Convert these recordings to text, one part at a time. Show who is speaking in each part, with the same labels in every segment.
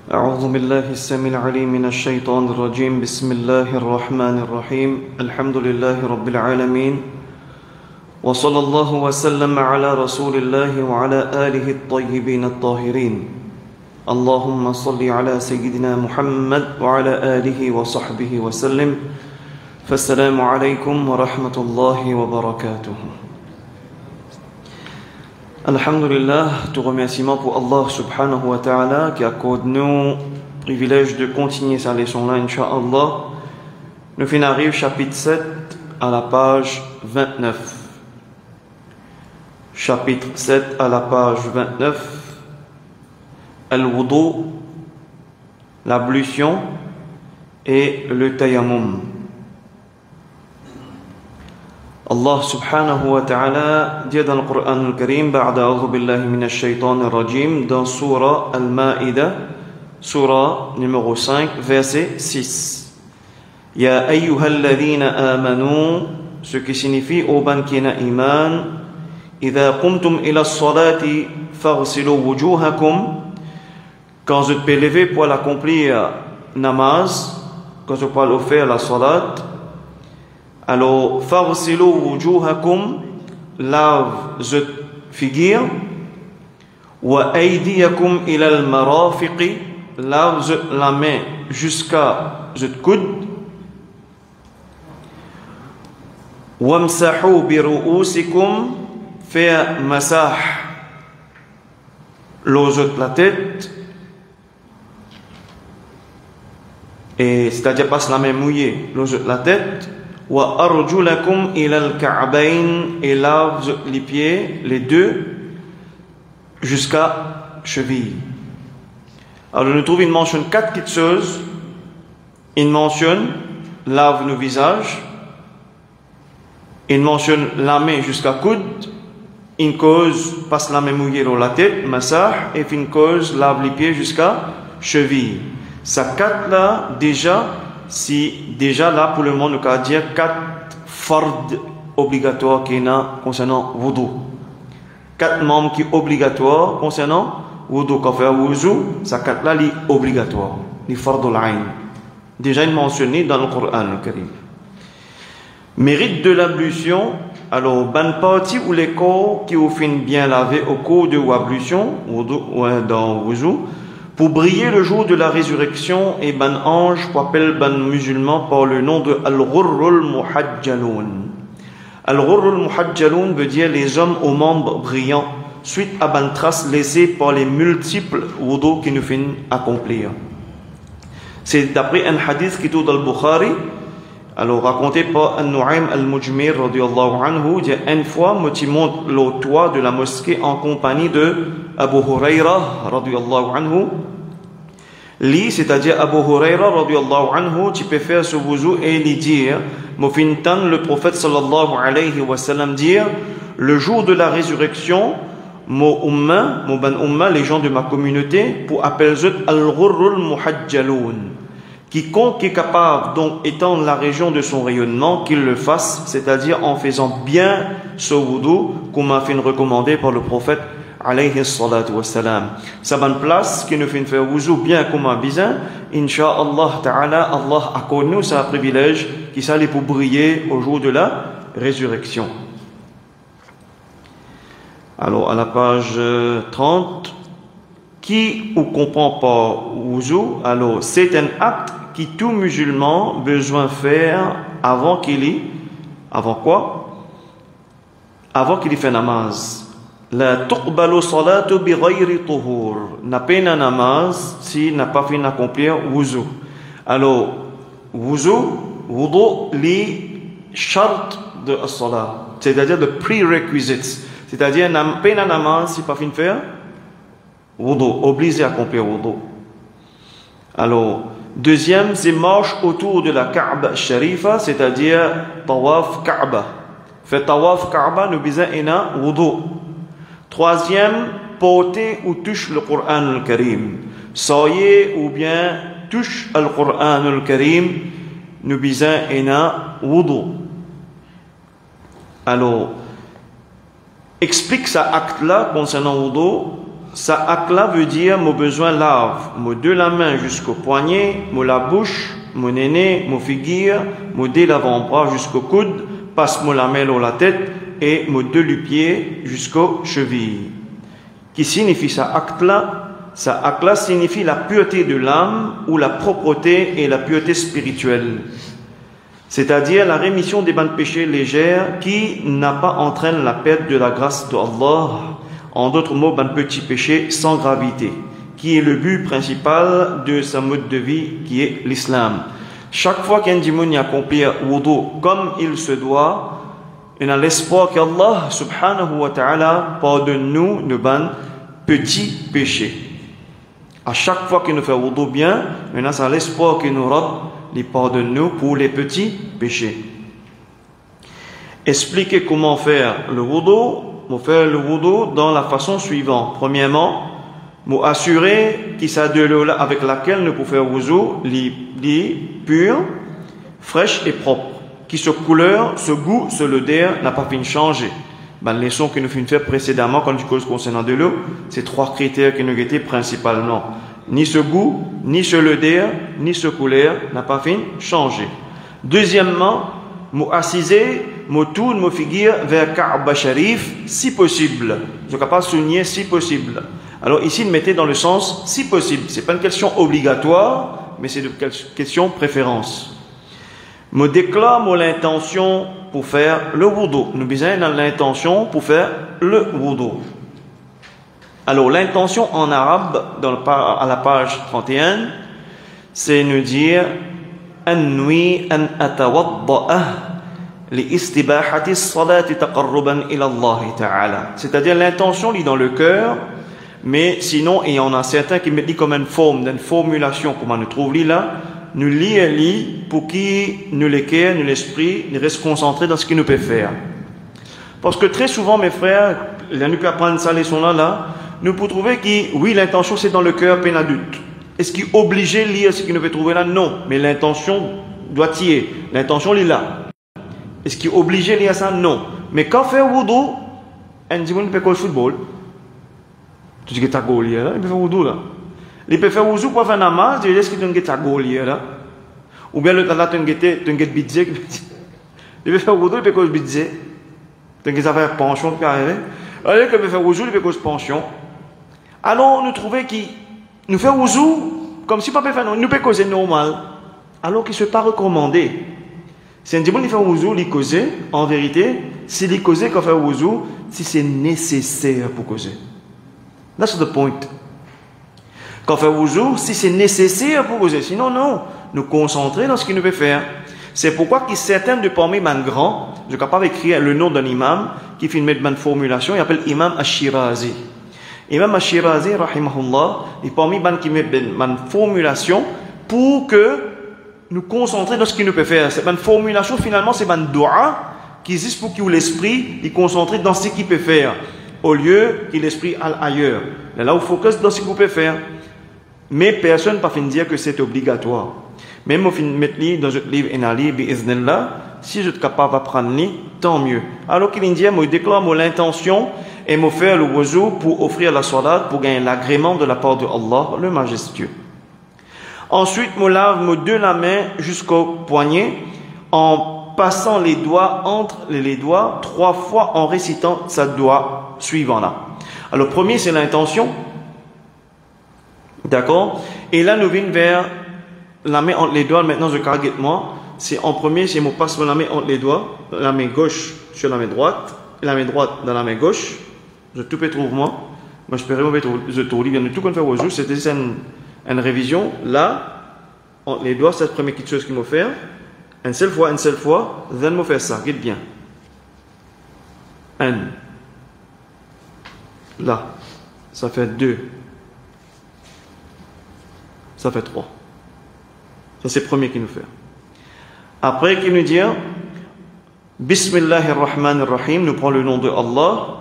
Speaker 1: أعوذ بالله السميع العليم من الشيطان الرجيم بسم الله الرحمن الرحيم الحمد لله رب العالمين وصلى الله وسلم على رسول الله وعلى آله الطيبين الطاهرين اللهم صل على سيدنا محمد وعلى آله وصحبه وسلم فالسلام عليكم ورحمة الله وبركاته. Alhamdulillah, tout remerciement pour Allah subhanahu wa ta'ala qui accorde nous le privilège de continuer sa leçon-là, Inch'Allah. Nous finissons chapitre 7 à la page 29. Chapitre 7 à la page 29. Al-wudu, l'ablution et le tayammum. Allah subhanahu wa ta'ala dit dans le Coran al-Karim ba'da a'udhu billahi minash shaitanir rajim dans surah Al-Ma'idah, surah numéro 5, verset 6. Ya ayyuhalladhina amanu, ce qui signifie ô ban qui n'a iman, idha qumtum ila as-salati faghsilu wujuhakum, quand vous êtes levé pour l'accomplir namaz, quand vous pouvez faire la salat, alors, faghsilu wujuhakum, lave votre figure, wa aydiyakum ila al-marafiqi, lave la main jusqu'à votre coude, wamsahu bi ru'usikum, faire masah la tête, et c'est-à-dire passe la main mouillée, la tête, wa arjulakum ila al-ka'bayn, et lave les pieds, les deux, jusqu'à cheville. Alors nous trouvons, il mentionne 4 petites choses. Il mentionne lave nos visages, il mentionne la main jusqu'à coude, une cause passe la main mouillée dans la tête, massah, et une cause lave les pieds jusqu'à cheville. Ça 4 là déjà, si déjà là pour le moment nous allons dire 4 fards obligatoires qui sont concernant wudu. 4 membres qui sont obligatoires concernant wudu. Quand on fait wudu, ça 4 là les obligatoires, les fardul ayn. Déjà il mentionné dans le Coran al-Karim. Mérite de l'ablution, alors bonne partie ou les corps qui ont fait bien laver au cours de l'ablution dans wudu, pour briller le jour de la résurrection, et ban ange pour appeler ban musulman par le nom de Al-Ghurrul Muhajjaloun. Al-Ghurrul Muhajjaloun veut dire les hommes aux membres brillants, suite à ban traces laissées par les multiples wudu qui nous finissent accomplir. C'est d'après un hadith qui est dans le Bukhari, alors raconté par An-Nu'aym al-Mujmir radiyallahu anhu, dit une fois, moi tu montes le toit de la mosquée en compagnie de Abu Huraira radiyallahu anhu. Li, c'est-à-dire Abu Huraira radiyallahu anhu, tu peux faire ce wuzu et lui dire, Mofintan, le prophète sallallahu alayhi wa sallam dire, le jour de la résurrection, mon ban umma, les gens de ma communauté, pour appeler al-Ghurrul Muhajjaloun. Quiconque est capable, donc étant la région de son rayonnement, qu'il le fasse, c'est-à-dire en faisant bien ce wudu, comme a fait recommandé par le prophète alayhi salatu wassalam. Ça bonne place qui nous fait faire wudu bien comme un bizin, Inch'Allah ta'ala, Allah accorde nous un privilège qui s'allait pour briller au jour de la résurrection. Alors à la page 30, qui ou comprend pas wudu, alors c'est un acte qui tout musulman besoin faire avant qu'il y, avant quoi? Avant qu'il y fait namaz. La tuqbalu salatu bi ghayri tuhur. N'a pas un namaz si n'a pas fait accomplir wudu. Alors wudu les chartes de as-salat, c'est-à-dire the prerequisites, c'est-à-dire n'a pas un namaz si pas fait faire wudu, obligé à accomplir wudu. Alors deuxième, c'est marche autour de la Kaaba Sharifa, c'est-à-dire tawaf Kaaba. Fait tawaf Kaaba, nous besoin ina wudu. Troisième, porter ou touche le Coran al-Karim. Soyez ou bien touche le Coran al-Karim, nous besoin ina wudu. Alors, explique ça acte-là concernant wudu sa akla veut dire mon besoin lave, mon de la main jusqu'au poignet, mon la bouche, mon néné, mon figure, mon de l'avant-bras jusqu'au coude, passe mon la main ou la tête et mon de le pied jusqu'aux chevilles. Qui signifie sa akla? Sa akla signifie la pureté de l'âme ou la propreté et la pureté spirituelle. C'est-à-dire la rémission des bonnes péchés légers qui n'a pas entraîne la perte de la grâce d'Allah. En d'autres mots, ben petit péché sans gravité, qui est le but principal de sa mode de vie, qui est l'islam. Chaque fois qu'un démon accomplit wudu comme il se doit, il a l'espoir qu'Allah subhanahu wa ta'ala pardonne-nous nos ben petits péchés. À chaque fois qu'il nous fait wudu bien, on a l'espoir que nous les pardonne-nous pour les petits péchés. Expliquer comment faire le wudu. Nous faire le wudu dans la façon suivante. Premièrement, nous assurer qu'il s'agit de l'eau avec laquelle nous pouvons faire wudu, les pure, fraîche et propre. Qui ce couleur, ce goût, ce l'odeur n'a pas fini de changer. Ben, les leçons que nous finissons de faire précédemment quand nous cause concernant de l'eau, c'est trois critères qui nous étaient principalement. Ni ce goût, ni ce l'odeur, ni ce couleur n'a pas fini de changer. Deuxièmement, nous assiser, nous tourne, nous figure vers Kaaba Sharif, si possible. Je ne peux pas souligner si possible. Alors ici, nous mettez dans le sens si possible. Ce n'est pas une question obligatoire, mais c'est une question préférence. Nous déclarons l'intention pour faire le wudu. Nous besoin dans l'intention pour faire le wudu. Alors l'intention en arabe, à la page 31, c'est nous dire أنوي أن أتوضأ لإستباحة الصلاة تقربا إلى الله تعالى. C'est-à-dire l'intention lit dans le cœur, mais sinon il y en a certains qui mettent comme une forme, d'une formulation, comment nous trouve là, nous lit pour qui nous le cœur, nous l'esprit, nous reste concentré dans ce qu'il nous peut faire. Parce que très souvent mes frères, nous peut apprendre ça leçon là, nous pouvons trouver que oui l'intention c'est dans le cœur peine adulte. Est-ce qu'il est obligé de lire ce qu'il nous peut trouver là? Non. Mais l'intention doit y être. L'intention est là. Est-ce qu'il est obligé de lire ça? Non. Mais quand fait wudu, un dit il peut faire football. Tu dis que tu as goal là, il peut faire wudu là. Il peut faire wudu pour faire namaz, tu dis que tu as goal là. Ou bien le là tu as bidze. Il peut faire wudu, il peut faire bidze. Tu as faire pension qui arrive. Alors il peut faire wudu, il peut faire pension. Alors nous trouvons qu'il nous fait wudu comme si papa fait non, nous peut causer normal, alors qu'il ne soit pas recommandé. C'est un démon qui fait wudu, il cause, en vérité, s'il y cause qu'on fait wudu, si c'est nécessaire pour causer. That's the point. Quand fait wudu, si c'est nécessaire pour causer, sinon non, nous concentrer dans ce qu'il nous peut faire. C'est pourquoi qu'il certains de parmi les grands, je suis capable d'écrire le nom d'un imam qui fait une formulation, il appelle Imam Ash-Shirazi. Imam Ash-Shirazi, rahimahullah, est parmi les qui mettent une formulation pour que nous concentrer dans ce qu'il nous peut faire. Cette formulation, finalement, c'est une dua qui existe pour que l'esprit est concentré dans ce qu'il peut faire, au lieu que l'esprit aille ailleurs. Là, on focus dans ce qu'il peut faire. Mais personne ne peut pas dire que c'est obligatoire. Même au fin de mettre dans un livre Enali, si je suis capable d'apprendre, tant mieux. Alors qu'il dit, moi, déclare l'intention et me faire le wudu pour offrir la salat, pour gagner l'agrément de la part de Allah, le majestueux. Ensuite, me lave me de la main jusqu'au poignet en passant les doigts entre les doigts 3 fois en récitant sa doigt suivant là. Alors, premier, c'est l'intention. D'accord? Et là, nous venons vers la main entre les doigts. Maintenant, je cargue moi. C'est en premier, c'est me passe la main entre les doigts, la main gauche sur la main droite, et la main droite dans la main gauche. Je tout peux trouver moi. Moi, je peux remettre je trouve bien de tout qu'on fait aujourd'hui. C'était une révision. Là, entre les doigts, c'est la première chose qu'il m'a fait. Une seule fois, then me faire ça. Regarde bien. Là, ça fait 2. Ça fait 3. Ça, c'est le premier qu'il nous fait. Après, qu'il nous dit Bismillahirrahmanirrahim, nous prenons le nom de Allah.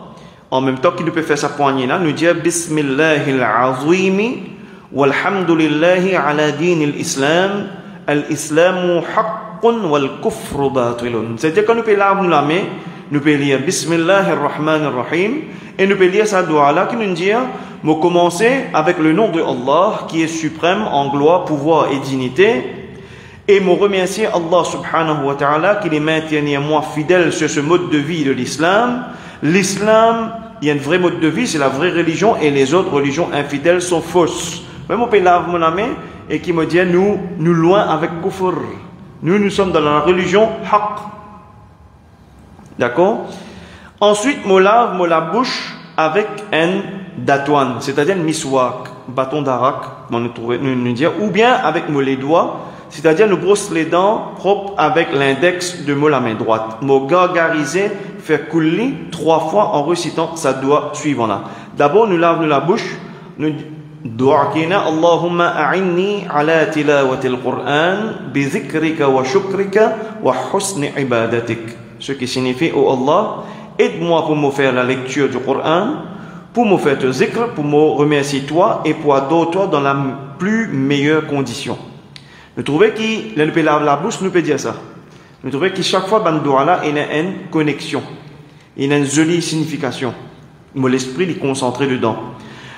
Speaker 1: En même temps qu'il nous peut faire sa poignée là, nous dit Bismillahil azimi walhamdulillahi ala dinil islam, al-islamu haqqun wal kufru batilun. C'est-à-dire quand nous peut laver la main, nous pouvons lire Bismillahirrahmanirrahim, et nous pouvons lire sa dua là qui nous dit, nous commencer avec le nom de Allah qui est suprême en gloire, pouvoir et dignité, et me remercier Allah subhanahu wa ta'ala qui les maintient moi fidèle sur ce mode de vie de l'islam. L'islam, il y a un vrai mode de vie, c'est la vraie religion, et les autres religions infidèles sont fausses. Même on peut laver mon main et qui me dit nous loin avec kufr. Nous sommes dans la religion haqq. D'accord? Ensuite, je lave la bouche avec un datouane, c'est-à-dire un miswak, bâton d'arak, ou bien avec les doigts, c'est-à-dire nous brosse les dents propres avec l'index de la main droite. Nous gargariser, faire couler 3 fois en récitant sa doigt suivant là. D'abord, nous lavons la bouche, nous du'akina Allahumma a'inni ala tilawati al-Qur'an bi dhikrika wa shukrika wa husni ibadatik. Ce qui signifie, oh Allah, aide-moi pour me faire la lecture du Coran, pour me faire te zikr, pour me remercier toi et pour adorer toi dans la plus meilleure condition. Nous trouvons qu'il nous peut laver la bouche, nous peut dire ça. Nous trouvons que chaque fois, dans là, il y a une connexion, il y a une jolie signification. L'esprit est concentré dedans.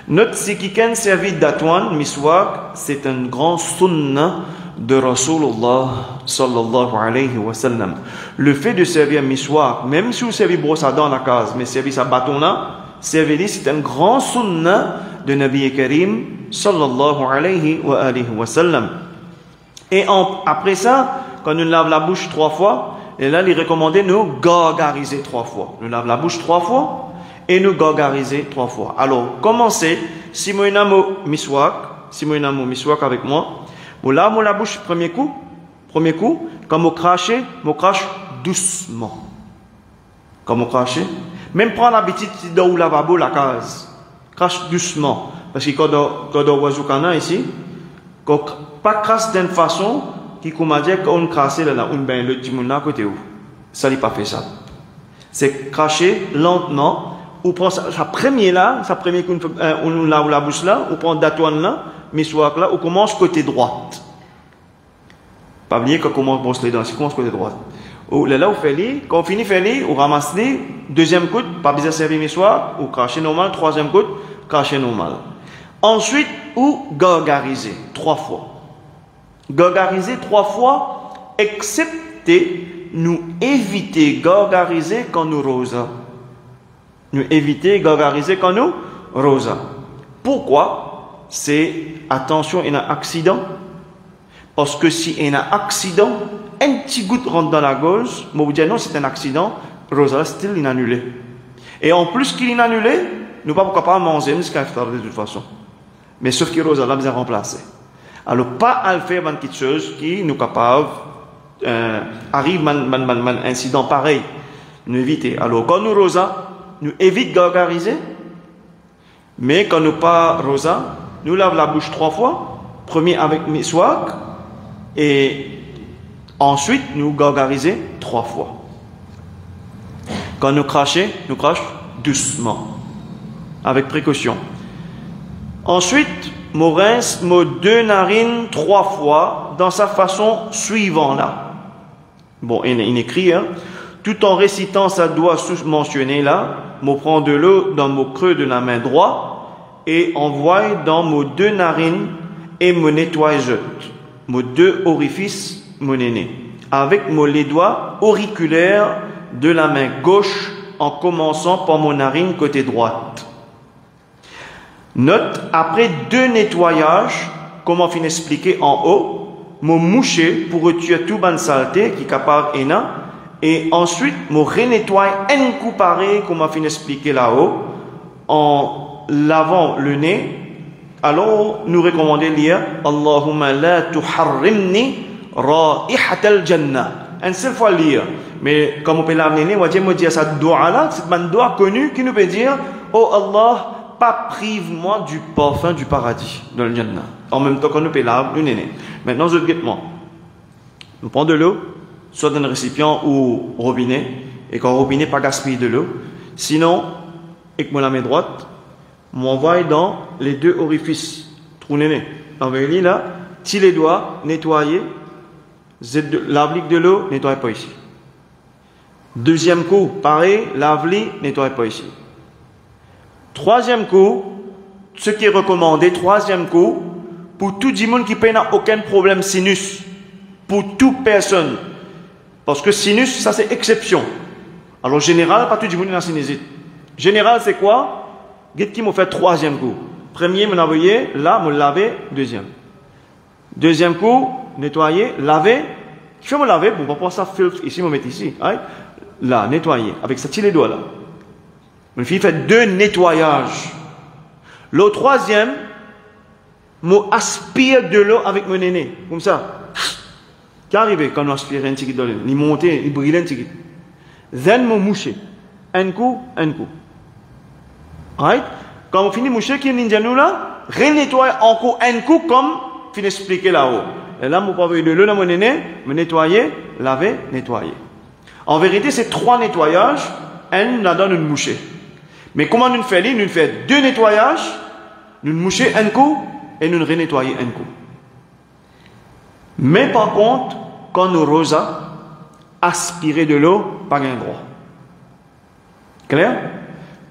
Speaker 1: Notre sikiken servi d'atouane, miswak, c'est un grand sunnah de Rasulullah sallallahu alayhi wa sallam. Le fait de servir miswak, même si vous servez brosse à dents dans la case, mais servir sa bâton là, servir c'est un grand sunnah de Nabi Karim sallallahu alayhi wa sallam. Et après ça, quand nous lavons la bouche 3 fois, et là, il est recommandé de nous gargariser 3 fois. Nous lavons la bouche 3 fois et nous gargariser 3 fois. Alors, commencez. Si vous avez un miswak avec moi, vous lavez la bouche premier coup. Quand vous crachez, vous crachez doucement. Quand vous crachez, même prendre l'habitude de vous lavabo la case. Crache doucement. Parce que quand on voit ici, pas crasse d'une façon qui m'a dit qu'on crasse là, le timon à côté où. Ça n'est pas fait ça. C'est cracher lentement. On prend sa première coup, on lave la bouche là, on prend datouane là, miswak là, on commence côté droite. Pas oublier qu'on commence brosse les dents, on commence côté droite. Là, on fait les, quand on finit faire les, on ramasse les, deuxième coup, pas besoin de servir miswak, ou cracher normal, troisième coup, cracher normal. Ensuite, ou gargariser 3 fois. Gargariser 3 fois, excepté nous éviter gargariser quand nous rosa. Nous éviter gargariser quand nous rosa. Pourquoi? C'est attention, il y a un accident. Parce que si il y a un accident, un petit goutte rentre dans la gorge, moi vous dire non, c'est un accident, rosa, still il est annulé. Et en plus qu'il est annulé, nous ne pouvons pas manger jusqu'à de toute façon. Mais sauf que rosa, là, vous avez remplacé. Alors, pas à le faire quelque chose qui nous capable arrive un incident pareil. Nous éviter. Alors, quand nous rosa, nous évite gargariser. Mais quand nous pas rosa, nous lave la bouche 3 fois. Premier avec miswak. Et ensuite, nous gargariser 3 fois. Quand nous crachons doucement. Avec précaution. Ensuite, nous rince nos 2 narines 3 fois dans sa façon suivante là. Bon, il écrit, hein, tout en récitant sa doigt sous-mentionnée là, je prends de l'eau dans mon creux de la main droite et envoie dans mes 2 narines et me nettoie mes 2 orifices, mon nez, avec les doigts auriculaires de la main gauche en commençant par mon narine côté droite. Note, après 2 nettoyages, comme on finit d'expliquer en haut, me moucher pour retirer tout ban saleté qui est capable et ensuite me renettoie un coup pareil, comme on finit d'expliquer là-haut, en lavant le nez. Alors, nous recommandons de lire Allahumma la tuharrimni ra'ihatal jannah. Une seule fois lire. Mais comme on peut laver le nez, on va dire ça doigt là, c'est un doigt connu qui nous peut dire oh Allah, pas prive-moi du parfum du paradis dans le Jannah. En même temps qu'on nous peut laver le nez. Maintenant, je guette moi. Nous prenons de l'eau, soit dans un récipient ou robinet, et quand robinet, pas gaspiller de l'eau. Sinon, avec moi la main droite, m'envoie dans les 2 orifices. Trou nez. Envoyez-les là, tire les doigts, nettoyez, lave de l'eau, nettoyez pas ici. Deuxième coup, pareil, lave-les, nettoie pas ici. Troisième coup, ce qui est recommandé, troisième coup, pour tout le monde qui n'a aucun problème sinus, pour toute personne, parce que sinus, ça c'est exception. Alors général, pas tout le monde a sinusite. Général, c'est quoi? Qu'est-ce qui m'a fait troisième coup? Premier, me envoyé, là, me laver, deuxième. Deuxième coup, nettoyer, laver. Je vais me laver, pour pas ça filtre ici, me mettre ici. Hein? Là, nettoyer, avec ça, les doigts là. Une fille fait 2 nettoyages. Le troisième, m'aspire de l'eau avec mon aîné, comme ça. Qu'arrive quand on aspire un petit peu de l'eau, il monte, il brille un petit peu. Then, me moucher. Un coup, un coup. Right? Quand on finit moucher, qui est ninja nous là, renettoyer encore un coup comme fin expliquer là-haut. Et là, mon pauvre de l'eau dans mon aîné, me nettoyer, laver, nettoyer. En vérité, c'est 3 nettoyages, un là donne une moucher. Mais comment nous faisons? Nous faisons 2 nettoyages, nous moucher un coup et nous renettoyer un coup. Mais par contre, quand nous rosa, aspirer de l'eau, pas un droit. Clair?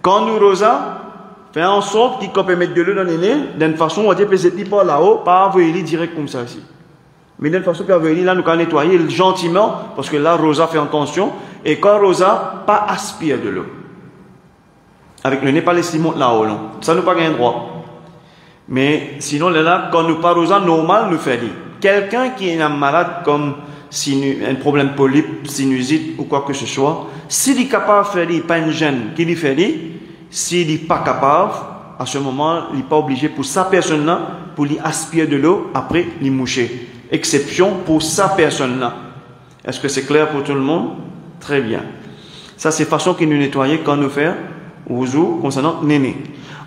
Speaker 1: Quand nous rosa, fait en sorte qu'il peut mettre de l'eau dans les nez, d'une façon, on va dire, peut-être pas là-haut, pas envoyer direct comme ça ici. Mais d'une façon, là, nous allons nettoyer gentiment, parce que là, Rosa fait attention, et quand Rosa, pas aspire de l'eau. Avec le nez, pas laisser monter là-haut, non. Ça nous pas un droit. Mais sinon, là, quand nous pas Rosa, normal, nous fait. Quelqu'un qui est un malade comme un problème polype, sinusite ou quoi que ce soit, s'il est capable de faire, pas une gêne qui lui fait, s'il n'est pas capable, à ce moment, il n'est pas obligé pour sa personne-là, pour lui aspirer de l'eau, après, lui moucher. Exception pour sa personne-là. Est-ce que c'est clair pour tout le monde? Très bien. Ça, c'est façon qu'il nous nettoyer quand nous faisons wuzu concernant néné.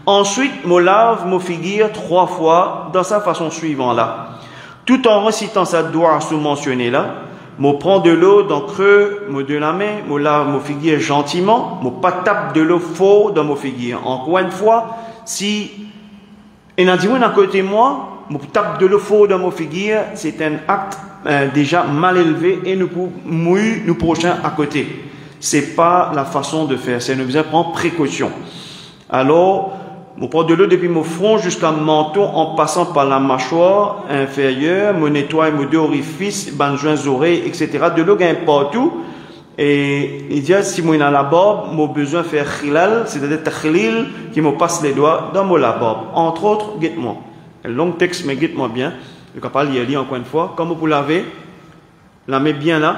Speaker 1: Ensuite, je lave mon figure 3 fois dans sa façon suivante là. Tout en récitant sa doigt sous-mentionné là, je prends de l'eau dans le creux de la main, je lave mon figure gentiment, je pas tape de l'eau fort dans mon figure. Encore une fois, si il y a un à côté de moi, je tape de l'eau fort dans mon figure, c'est un acte déjà mal élevé et nous mouiller nous prochains à côté. C'est pas la façon de faire, c'est nous besoin prendre précaution. Alors, je prends de l'eau depuis mon front jusqu'à mon menton en passant par la mâchoire inférieure, je nettoie mes 2 orifices, mes joints oreilles, etc. De l'eau gagne partout. Et il dit, si moi dans la barbe, j'ai besoin de faire khilal, c'est-à-dire takhlil, qui me passe les doigts dans la barbe. Entre autres, guette-moi. Un long texte, mais guette-moi bien. Je ne vais pas lire encore une fois. Comme vous lavez, la mets bien là.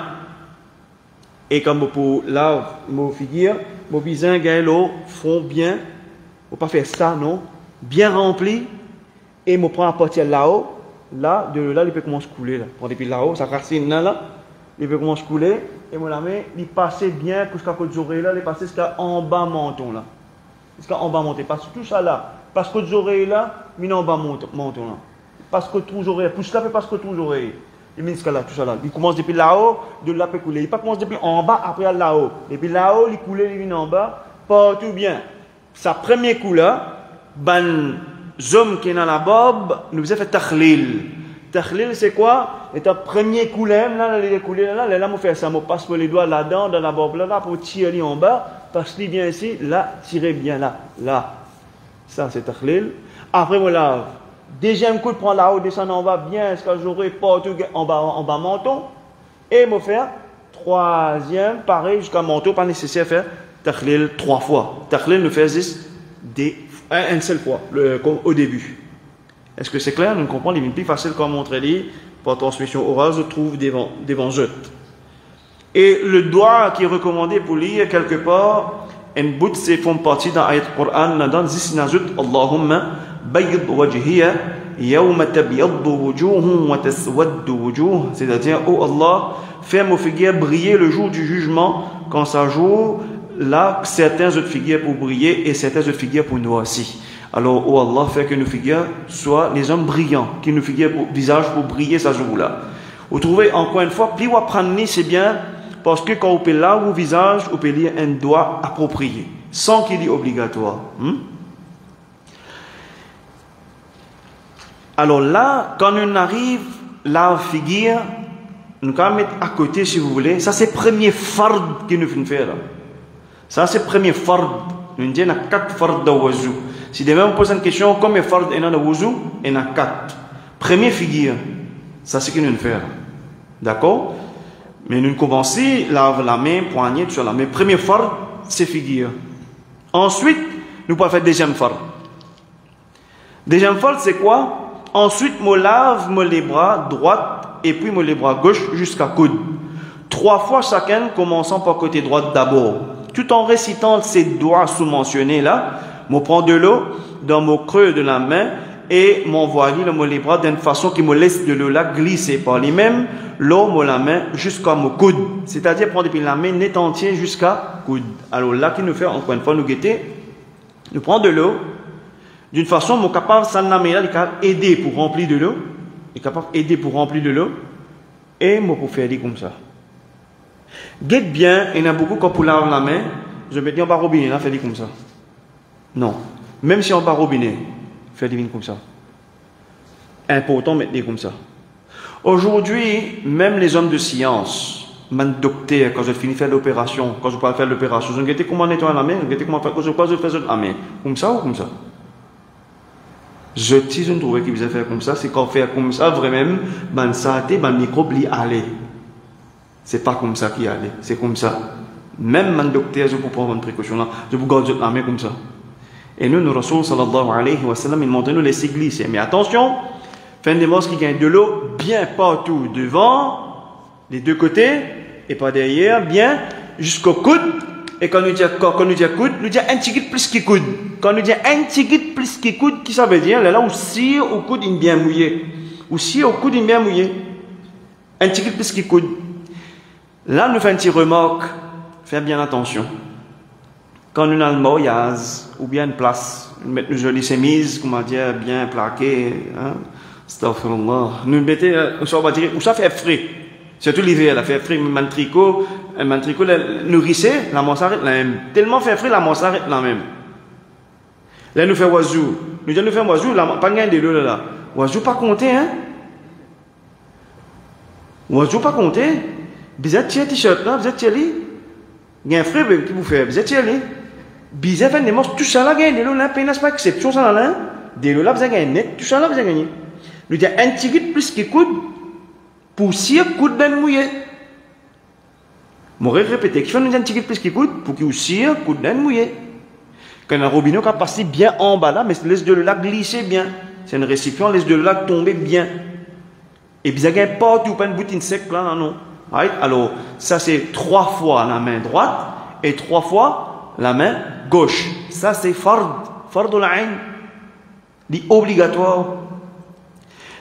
Speaker 1: Et comme vous lavez mon figure, mon visage gagne l'eau, fond bien. Il ne faut pas faire ça, non. Bien rempli. Et je prends à partir là-haut. Là, de là, il peut commencer à couler. Là. Depuis là-haut, ça racine là. Il peut commencer à couler. Et moi, la main, il passe bien jusqu'à côté des oreilles là. Il passe jusqu'en bas menton là. Jusqu'en bas menton. Parce que tout ça là. Parce que les oreilles là, il en bas menton là. Parce que tous les oreilles. Pousse là, parce que tous les oreilles. Il met là, tout ça là. Il commence depuis là-haut, de là, il peut couler. Il ne pas commencer depuis en bas, après là-haut. Depuis là-haut, il coule, il vient en bas. Partout bien. Sa première couleur, ben, homme qui est dans la barbe, nous faisait fait takhlil. Takhlil, c'est quoi? Et ta première couleur, là, les couleurs là, là, on fait ça. On passe les doigts là-dedans, dans la barbe là, pour tirer en bas. Passe les bien ici, là, tirez bien là, là. Ça, c'est takhlil. Après, voilà. Deuxième coup, prend là-haut, descend en bas, bien, est-ce que j'aurai partout en bas menton. Et me faire troisième, pareil, jusqu'à menton, pas nécessaire de faire takhlil 3 fois. Takhlil nous fait juste une seule fois, comme au début. Est-ce que c'est clair? Nous comprenons, il est plus facile comme montrer pour transmission orale, je trouve devant eux. Et le doigt qui est recommandé pour lire quelque part, un bout, c'est font partie dans l'ayat Coran, dans Zisnazut, Allahumma bayd wajhiya yawma tabyaddu wujuhum wa taswaddu wujuh, c'est-à-dire, oh Allah, fais mon figure briller le jour du jugement, quand ça joue, là, certains autres figures pour briller et certains autres figures pour noircir. Alors, oh Allah, fait que nos figures soient les hommes brillants, qui nous figurent pour visage pour briller ça jour-là. Vous trouvez, encore une fois, plus vous apprenez, c'est bien, parce que quand vous pouvez là, au visage, vous pouvez lire un doigt approprié, sans qu'il y ait obligatoire. Alors là, quand on arrive, la figure, nous allons mettre à côté si vous voulez. Ça c'est le premier fard que nous venons faire. Ça c'est le premier fard. Nous disons 4 fards de wazou. Si demain on pose une question, combien de fards il y a de wazou? Il y en a 4. Première figure, ça c'est ce que nous venons faire. D'accord? Mais nous commençons, lave la main, poignée, tout ça. Mais premier fard, c'est figure. Ensuite, nous pouvons faire deuxième fard. Deuxième fard, c'est quoi? Ensuite, je lave les bras droits et puis les bras gauche jusqu'à coude. 3 fois chacun, commençant par côté droit d'abord. Tout en récitant ces doigts sous-mentionnés là, je prends de l'eau dans mon creux de la main et m'envoyer les bras d'une façon qui me laisse de l'eau là glisser par lui-même, l'eau la main jusqu'à mon coude. C'est-à-dire prendre depuis la main net entière jusqu'à coude. Alors là, qui nous fait encore une fois nous guetter, nous prend de l'eau d'une façon, mon capable, ça n'a pas aider pour remplir de l'eau, il est capable d'aider pour remplir de l'eau, et moi pour faire des comme ça. Guette bien, il y en a beaucoup quand pour laver la main, je me dis en bas robinet, là, faire des comme ça. Non. Même si en bas robinet, faire des comme ça. Important, mettre des comme ça. Aujourd'hui, même les hommes de science, même docteur, quand je finis de faire l'opération, quand je parle faire l'opération, je me dis comment nettoyer la main, je me dis comment faire, quand je passe, je fais la main. Comme ça ou comme ça? Si je ne trouvais qu'il faisait faire comme ça, c'est qu'on fait comme ça, vraiment, ben santé, ben microbe li aller. C'est pas comme ça qu'il allait, c'est comme ça. Même mon docteur, je peux prendre une précaution là, je peux garder la main comme ça. Et nous, nous Rasoul sallallahu alayhi wa sallam, il montre nous laisser glisser. Mais attention, fin des monstres qui gagnent de l'eau bien partout, devant, les deux côtés, et pas derrière, bien, jusqu'au coude. Et quand nous disons coude, nous disons un petit plus qui coude. Quand nous disons un petit plus qui coude, qui ça veut dire? Là, aussi au coude, il est bien mouillé. Aussi au coude, il est bien mouillé. Un petit plus qui coude. Là, nous faisons une petite remarque. Faites bien attention. Quand nous avons le mariage, ou bien une place, nous mettons une jolie chemise, comment dire, bien plaquée, hein? Astaghfirullah. Nous mettons, où ça fait frais. Surtout l'hiver, là, fait frais, un tricot, nourrissait, la manche s'arrête là même. Tellement fait frais, la manche s'arrête là même. Là, nous faisons oiseau. Nous disons, nous faisons oiseau, pas gain de l'eau là. Oiseau pas compté, hein? Oiseau pas compté. Vous êtes tiré t-shirt là, vous êtes tiré. Il y a un frère qui vous fait, vous êtes tiré. Vous avez des monstres, tout ça là, gagne de l'eau là, pas pas exception ça là. De l'eau là, vous avez gagné net, tout ça là, vous avez gagné. Nous disons, un petit plus qui coude. Poussière, coude ben mouillé. Je vais répéter, qu'il faut nous un petit peu plus qui coude, pour qu'il aussi, coude ben mouillé. Quand un robinet qui a passé bien en bas là, mais laisse de l'eau glisser bien. C'est un récipient, laisse de l'eau tomber bien. Et puis, il n'y a pas tout, pas une boutine sec là, non. Right? Alors, ça c'est 3 fois la main droite et 3 fois la main gauche. Ça c'est fard al-ain. C'est obligatoire.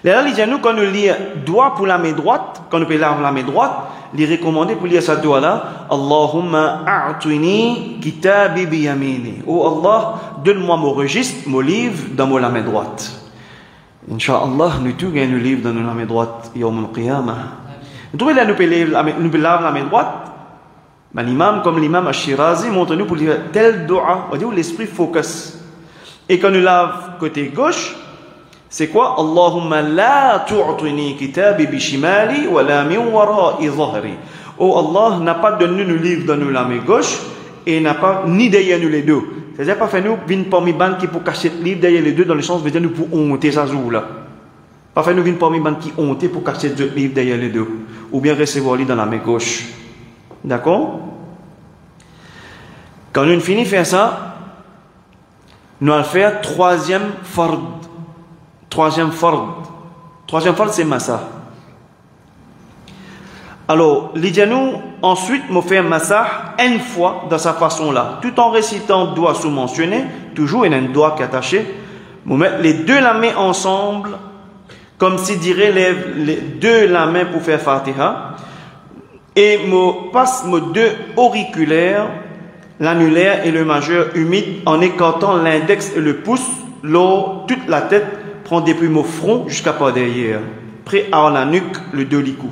Speaker 1: Là, les gens, quand nous lisons doigt pour la main droite, quand nous laver la main droite, les recommander pour lire ça doigt là, Allahumma a'tini kitabi biyamini. Oh Allah, donne-moi mon registre, mon livre dans la main droite. Inch'Allah, nous tous gagnons le livre dans la main droite, Yawm al-Qiyamah. Nous trouvons là, nous laver la main droite, ben, l'imam, comme l'imam Ash-Shirazi, montre-nous pour lire tel doigt, on dit où l'esprit focus. Et quand nous lave côté gauche, c'est quoi? Allahumma la tu'tini kitabi bishimali wa la min wara'i zahri. Oh Allah n'a pas donné nous livre dans nous la main gauche et n'a pas ni derrière nous les deux. C'est-à-dire pas fait nous vinn parmi bande qui pour cacher le livre derrière les deux dans le sens veut dire nous pour honter ça jour là. Pas fait nous vinn parmi bande qui honter pour cacher le livre derrière les deux ou bien recevoir lui dans la main gauche. D'accord? Quand nous finissons de faire ça, nous allons faire troisième fard. Troisième fard, c'est massa. Alors, l'idéal ensuite me fait un massa une fois de sa façon-là, tout en récitant doigt sous-mentionné, toujours il y a un doigt qui est attaché. Je mettre les deux la main ensemble, comme si dirait les deux la main pour faire Fatiha, et je passe mes deux auriculaires, l'annulaire et le majeur humide, en écartant l'index et le pouce, l'eau, toute la tête. Prends depuis mon front jusqu'à par derrière, près à la nuque, le dolichou.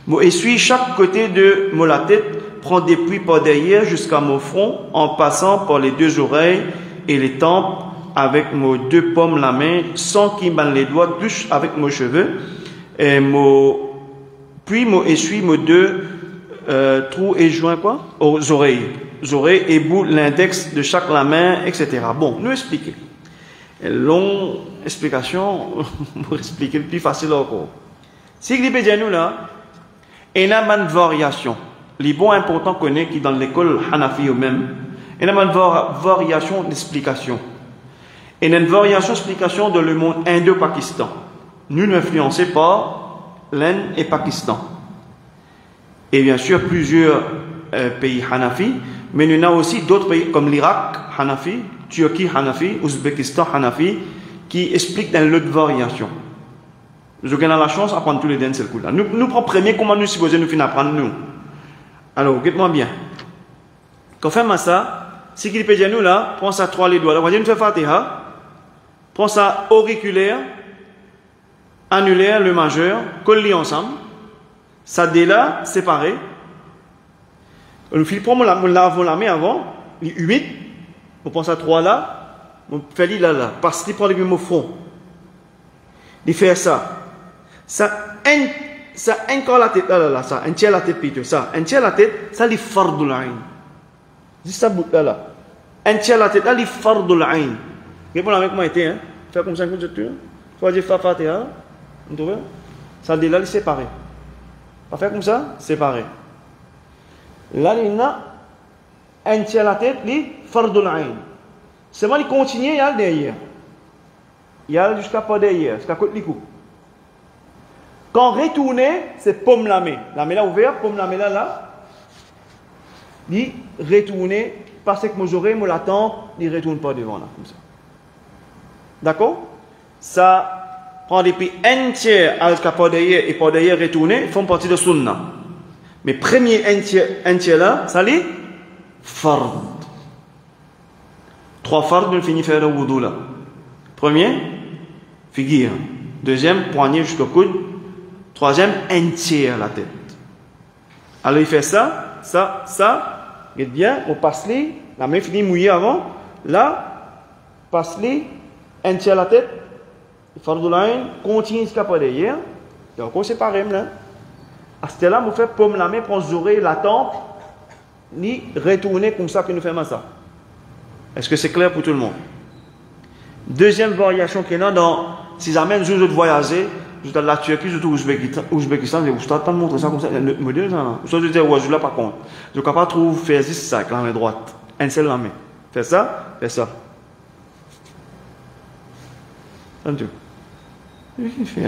Speaker 1: Je essuie chaque côté de la tête, prends depuis par derrière jusqu'à mon front, en passant par les deux oreilles et les tempes, avec mes deux paumes la main, sans qu'il m'en les doigts touchent avec mes cheveux, et me Puis, moi essuie mes deux trous et joints quoi? Aux oreilles. Oreilles et bout l'index de chaque la main, etc. Bon, nous expliquer. Une longue explication pour expliquer le plus facile encore. Si vous dites nous là, il y a une variation. Les bons importants qu'on est qui dans l'école Hanafi eux-mêmes, il y a une variation d'explication. Il y a une variation d'explication dans le monde Indo-Pakistan. Nous influencés par l'Inde et Pakistan. Et bien sûr plusieurs pays Hanafi, mais nous avons aussi d'autres pays comme l'Irak Hanafi, Turquie Hanafi, Ouzbékistan Hanafi, qui expliquent dans l'autre variation. Nous avons la chance d'apprendre tous les deux ces coups-là. Nous prenons premier comment nous supposons nous finir apprendre nous. Alors, écoutez-moi bien. Quand on fait ça, si qu'il peut dire nous là, prends ça trois les doigts. On va dire nous faire Fatiha. Prends ça auriculaire, annulaire, le majeur, colle-les ensemble. Ça dé là, séparé. On prend la main avant, les 8. On prend ça 3 là. On fait là là. Parce qu'il prend les mêmes au front. Il fait ça. Ça encore la tête là là. Ça. Un tiers la tête plutôt. Ça. Un tiers la tête, ça les fardul ain. Juste ça bout là là. Un tiers la tête là, les fardul ain. Vous voyez avec moi était hein. Faire comme ça comme ça. Faut dire Fatiha. Vous trouvez? Ça dé là, il séparé. Pas faire comme ça, séparé. Là, il y a un tiers la tête, il fardul ain. Seulement, il continue, il y a le derrière. Il y a jusqu'à pas derrière, jusqu'à côté du cou. Quand retourner, c'est pomme la main. La main là ouverte, pomme la main là. Il retourner, parce que mon oreille, mon l'attente, il ne retourne pas devant là, comme ça. D'accord? Ça prend depuis un tiers jusqu'à pas derrière et pas derrière retourner, font partie de sunna. Mais premier un tiers là, ça l'est fard. 3 fards, nous finissons faire le wudu là. Premier, figure. Deuxième, poignet jusqu'au coude. Troisième, un tiers la tête. Alors il fait ça. Regarde bien, on passe les, la main finit mouillée avant. Là, passe les, un tiers la tête. Fardul ain, continue jusqu'à pas derrière. Donc on c'est pareil là. À ce là, on fait pomme la main, prend les oreilles, la tempe, ni retourner comme ça que nous faisons ça. Est-ce que c'est clair pour tout le monde? Deuxième variation qu'il y a dans, si jamais nous autres voyager, juste à la Turquie, surtout Ouzbékistan, je ne vais pas montrer ça comme ça. Le modèle, je vais dire, ouais, je ne l'ai pas compte. Je ne peux pas trouver faire ça avec la main droite. Un seul la main. Fais ça, fais ça. Un tout. Il fait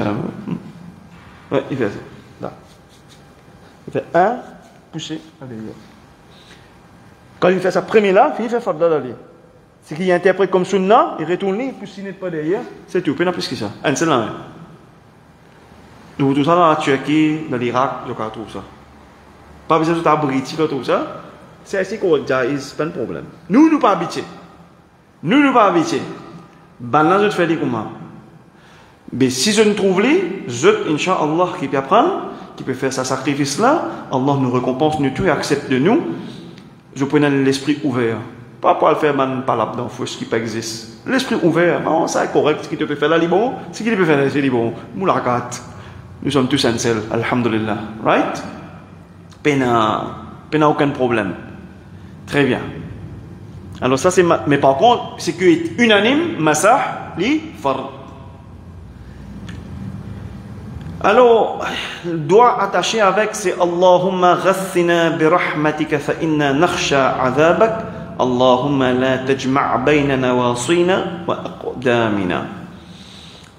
Speaker 1: ouais, il fait ça. Là. Il fait un, pousser, allez, quand il fait ça premier là, il fait fardal aller. C'est qu'il interprète comme sunna, il retourne, il pousse n'est pas derrière, c'est tout, pas plus que ça. Un seul la main. Nous tout ça dans la Turquie, dans l'Irak, je trouve ça. Pas besoin de t'abriter, tout ça. C'est ainsi qu'on dit, c'est pas un problème. Nous pas habitués. Nous pas habitués. Maintenant, je fais des commandes. Mais si je ne trouve les, je, Inch'Allah, qui peut apprendre, qui peut faire ce sacrifice-là, Allah nous récompense, nous tout et accepte de nous. Je prenais l'esprit ouvert. Pas pour le faire par là-dedans, faut ce qui peut exister. L'esprit ouvert, non, ça est correct, ce qui te peut faire là, c'est bon. Ce qui te peut faire là, c'est bon. Moulakat. Nous sommes tous un seul, alhamdulillah. Right? Pena aucun problème. Très bien. Alors ça c'est, mais par contre, c'est que est unanime, masah, li, fard. Alors, doigt attaché avec, c'est Allahumma ghathina bi rahmatika fa inna nakhsha azabak. Allahumma la tajma' bayna nawasina wa aqdamina.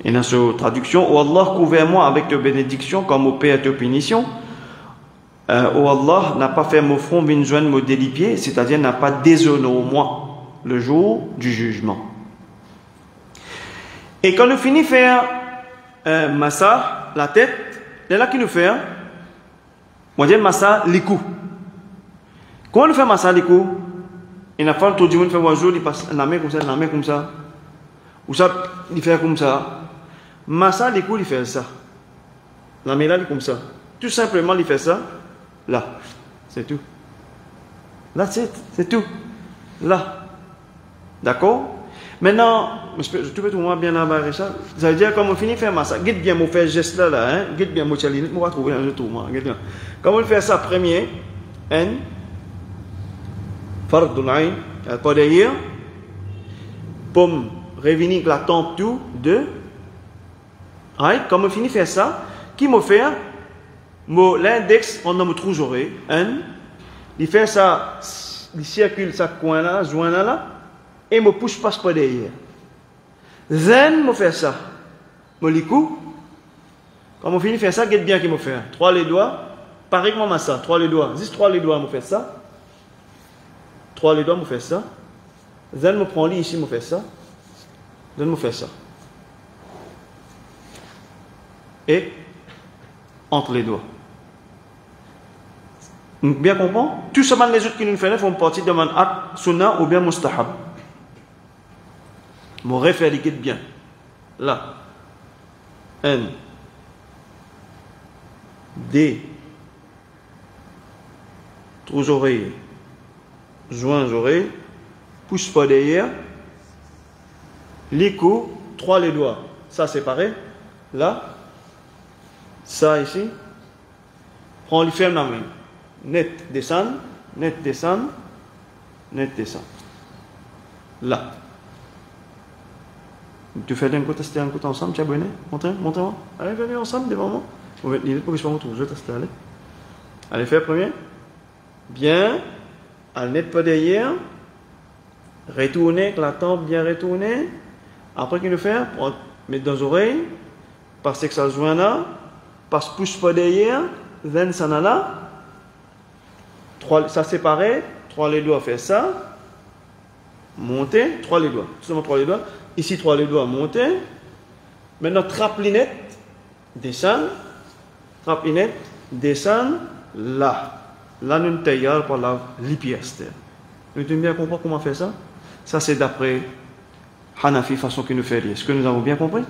Speaker 1: Et dans cette traduction, oh Allah, couvre-moi avec tes bénédictions comme au paix et tes punitions. Oh Allah, n'a pas fait mon front une joindre mon délipier, c'est-à-dire n'a pas déshonoré moi le jour du jugement. Et quand nous finissons de faire massa, la tête, c'est là qu'il nous fait, on dit massa, les coups. Quand on fait massa, les coups, il n'a pas tout le monde fait un jour, il passe la main comme ça, la main comme ça. Ou ça, il fait comme ça. Massa, les coups, il fait ça. La main là, il est comme ça. Tout simplement, il fait ça. Là. C'est tout. Là, c'est tout. Là. D'accord? Maintenant, tu peux tout moi bien embarrer ça. Ça veut dire quand on finit faire ça, guide bien mon faire geste là hein, guide bien mon chaline, moi trouver un tout moi, guide bien. Quand on fait ça premier, n fardul ain, pas d'ailleurs pour revenir la tempe tout de quand on finit faire ça, qui m'a fait l'index on a me toujours n, il fait ça, il circule ça coin là, joint là. Et me pousse passe pas derrière. Then, me fait ça. Me likou. Quand on finit de faire ça, guette bien qu'il me fait. 3 les doigts. Pareil que moi, ça. 3 les doigts. Juste 3 les doigts, me fait ça. 3 les doigts, me fait ça. Then, me prend lit ici, me fait ça. Then, me fait ça. Et, entre les doigts. Bien comprendre? Tout ce les autres qui nous font font partie de mon acte sunnah ou bien mustahab. Mon référé guide bien. Là. N. D. Trous oreilles. Joints oreilles. Pousse pas derrière. Les coups. 3 les doigts. Ça séparé. Là. Ça ici. Prends les ferme la main. Net descend. Net descend. Net descend. Là. Tu fais d'un côté, tester un côté ensemble, tu as bonné. Montrez-moi. Allez, venez ensemble devant moi. On va être pour que je me retrouve. Je vais tester. Allez. Allez, fais premier. Bien. Allez, net pas derrière. Retournez, avec la tempe bien retournée. Après, qu'il nous fait, mettre dans les oreilles. Passer que ça se joint là. Passe pousse pas derrière. Then, ça n'a là. 3, ça séparé. 3 les doigts, faire ça. Monter. 3 les doigts. Seulement 3 les doigts. Ici, 3 les doigts, monter. Maintenant, trapelinette, descend. Trapelinette, descend. Là. Là, nous taillons par la lipieste. Vous devez bien comprendre comment on fait ça? Ça, c'est d'après Hanafi, façon qu'il nous fait lire. Est-ce que nous avons bien compris?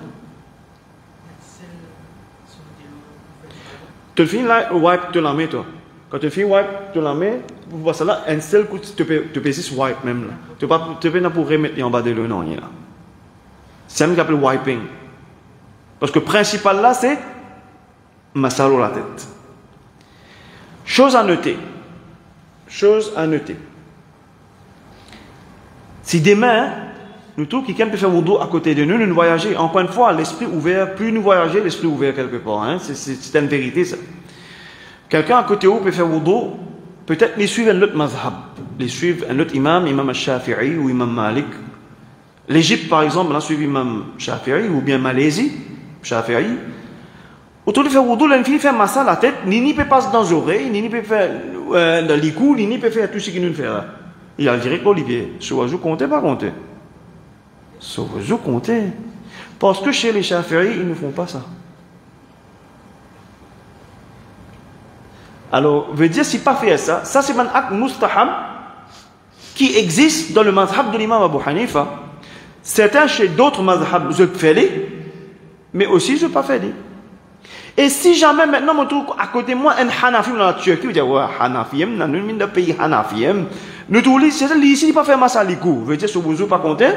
Speaker 1: Tu le finis là, wipe, tu la mets, toi. Quand tu finis wipe, tu la mets. Pour voir ça là, un seul coup, tu peux juste wipe même là. Tu peux pas pour remettre en bas de l'eau, non, il y a là. C'est ce qu'on appelle wiping. Parce que le principal là, c'est massalo la tête. Chose à noter. Chose à noter. Si demain, nous tous, quelqu'un peut faire wudu à côté de nous, nous voyager. Encore une fois, l'esprit ouvert, plus nous voyager, l'esprit ouvert quelque part. Hein? C'est une vérité ça. Quelqu'un à côté de vous peut faire wudu, peut-être les suivre un autre mazhab. Les suivre un autre imam, imam al-Shafi'i ou imam Malik. L'Égypte, par exemple, a suivi Imam Shafi'i ou bien Malaisie, Shafi'i. Autour de faire wudu, l'enfant fait massa la tête, ni peut passer dans les oreilles, ni peut faire dans les coups, ni peut faire tout ce qu'il nous fait. Il a direct l'olivier. Soit vous comptez, pas compter. Soit vous comptez. Parce que chez les Shafi'i, ils ne font pas ça. Alors, veut dire, si pas faire ça, ça c'est un acte mustahab qui existe dans le mazhab de l'imam Abu Hanifa. Certains chez d'autres mazhab, je fais mais aussi je pas fait. Et si jamais maintenant je trouve à côté de moi un Hanafi dans la Turquie, je dis ouais Hanafi, dans le pays Hanafi, nous tous les c'est ici il pas faire massa likou, veut dire ce vous pas compter,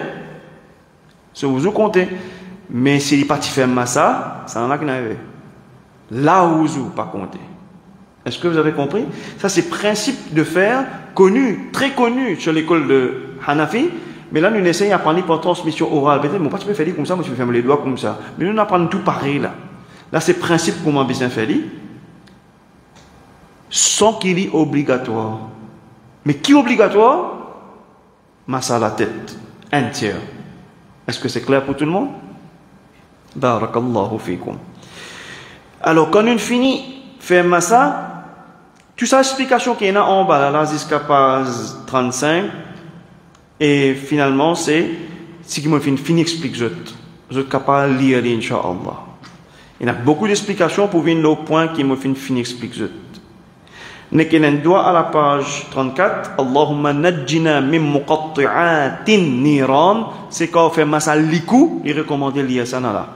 Speaker 1: ce vous compter, mais s'il n'est pas faire massa, ça en a qui n'arrive. Là où vous pas compter. Est-ce que vous avez compris? Ça c'est principe de faire connu, très connu sur l'école de Hanafi. Mais là, nous essayons d'apprendre par transmission orale. Peut-être, moi, tu peux faire comme ça, moi, tu peux faire les doigts comme ça. Mais nous apprenons tout pareil, là. Là, c'est le principe comment bien faire, sans qu'il y ait obligatoire. Mais qui est obligatoire? Massa la tête, entière. Est-ce que c'est clair pour tout le monde? Barakallahu fikum. Alors, quand on finit faire massa, toute cette explication qu'il y a en bas, là, jusqu'à page 35, et finalement, c'est ce qui m'a fini explique, je suis capable de lire, Inch'Allah. Il y a beaucoup d'explications pour venir au point qui m'a fini explique, je. N'est qu'il y a un doigt à la page 34, Allahumma najjina min muqatti'atin niran, c'est quand on fait massa likou, il recommande de lire ça là.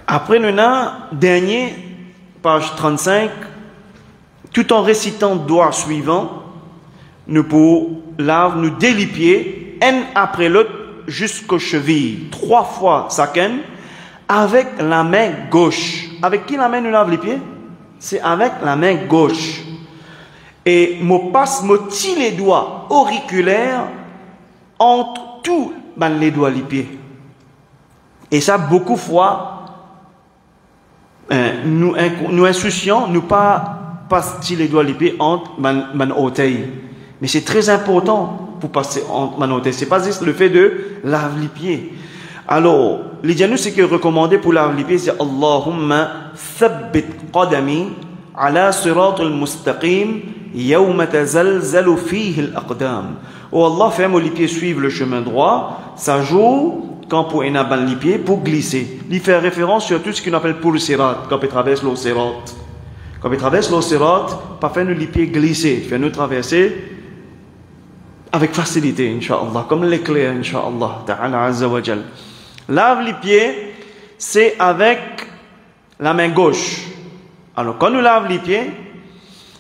Speaker 1: Après, nous avons, dernier, page 35, tout en récitant le doigt suivant, nous pouvons nous délipier, un après l'autre, jusqu'aux chevilles, 3 fois saken, avec la main gauche. Avec qui la main nous lave les pieds? C'est avec la main gauche. Et me passe, me tire les doigts auriculaires entre tous les doigts les pieds. Et ça, beaucoup de fois, nous insouciants, nous pas passer les doigts les pieds entre man orteil. Mais c'est très important pour passer entre man orteil. C'est pas juste le fait de laver les pieds. Alors, les diagnostics, ce qui est recommandé pour laver les pieds, c'est Allahumma thabbit qadami ala sirat al-mustaqim yawma tazalzalu fihi al-aqdam. Oh Allah, fais-moi les pieds suivre le chemin droit. Ça joue quand pour un aban les pieds pour glisser. Il fait référence sur tout ce qu'on appelle pour le sirat, quand il traverse l'eau sirat. Quand il traverse l'eau sirat, pas faire nous les pieds glisser, faire nous traverser avec facilité, Inch'Allah, comme l'éclair, Inch'Allah, Ta'ala Azza wa Jal. Lave les pieds, c'est avec la main gauche. Alors, quand nous lave les pieds,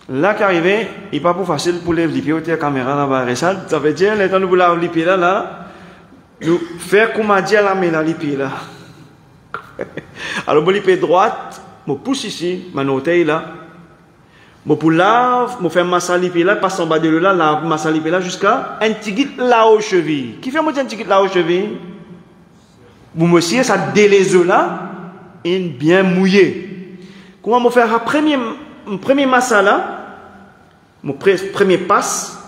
Speaker 1: là qu'arrivé, il n'est pas plus facile pour lever les pieds, la caméra là-bas, ça veut dire, quand nous lavons les pieds là, nous faire comme on dit à la main là, les pieds là. Alors, pour les pieds droite, je pousse ici, mon orteil là. Je pour lave, je fais ma salipe là, passe en bas de là, lave ma salipe là jusqu'à un petit guide là aux chevilles. Qui fait moi un petit guide là aux chevilles? Vous me siez, ça délaise là, et bien mouillé. Comment me faire un premier massa là, mon premier passe,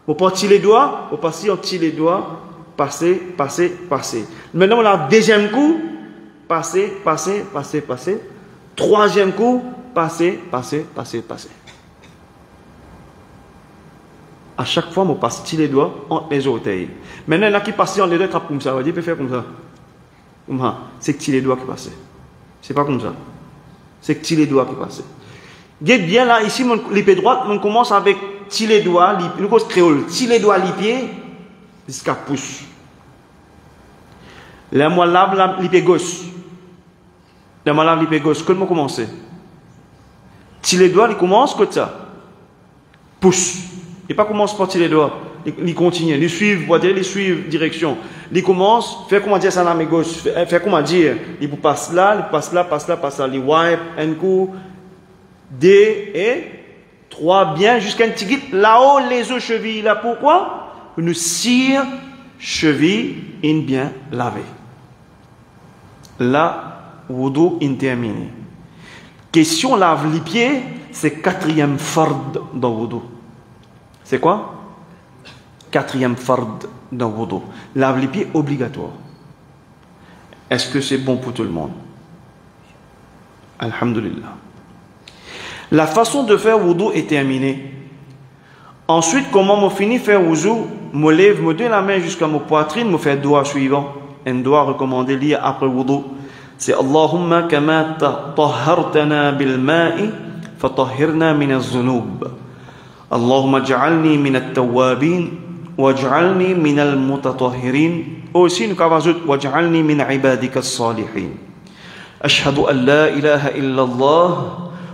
Speaker 1: je porte les doigts, je passe on tire les doigts, passer. Maintenant, on a deuxième coup, passer. Troisième coup, passer. À chaque fois, je passe les doigts entre les orteils. Maintenant, il y en a qui passent entre les doigts, comme ça. On peut faire comme ça. C'est que les doigts qui passent. C'est pas comme ça. C'est que les doigts qui passent. Bien là, ici, les pieds droits, on commence avec les doigts, nous cause créole, les doigts, les pieds, jusqu'à pouce. Là, moi, lave les pieds gauche. Là, moi, lave les pieds gauche. Comment commencer? Les doigts, ils commencent comme ça. Pouce. Et pas commence par tirer les doigts. Ils continuent. Ils suivent, ils suivent direction. Ils commencent, faire comment dire ça la main gauche. Faire comment dire. Ils passent là. Ils wipe, un coup, 2 et 3, bien, jusqu'à un petit guide. Là-haut, les os chevilles, là. Pourquoi? Pour nous cire, cheville, in bien lavé. Là, wudu in terminé. Question lave les pieds, c'est 4e fard dans wudu. C'est quoi? 4e fard dans wudu. Lave les pieds obligatoire. Est-ce que c'est bon pour tout le monde? Alhamdulillah. La façon de faire wudu est terminée. Ensuite, comment je finis de faire wudu? Je lève, je donne la main jusqu'à ma poitrine, je fais le doigt suivant. Un doigt recommandé lire après wudu. C'est Allahumma kama tahhartana bil ma'i fatahhirna min az-zunub. Allahumma ja'alni min at-tawwabin waj'alni min al-mutatahhirin. Aussi nous kavazout waj'alni min ibadika as-salihin. Ashhadu an la ilaha illa Allah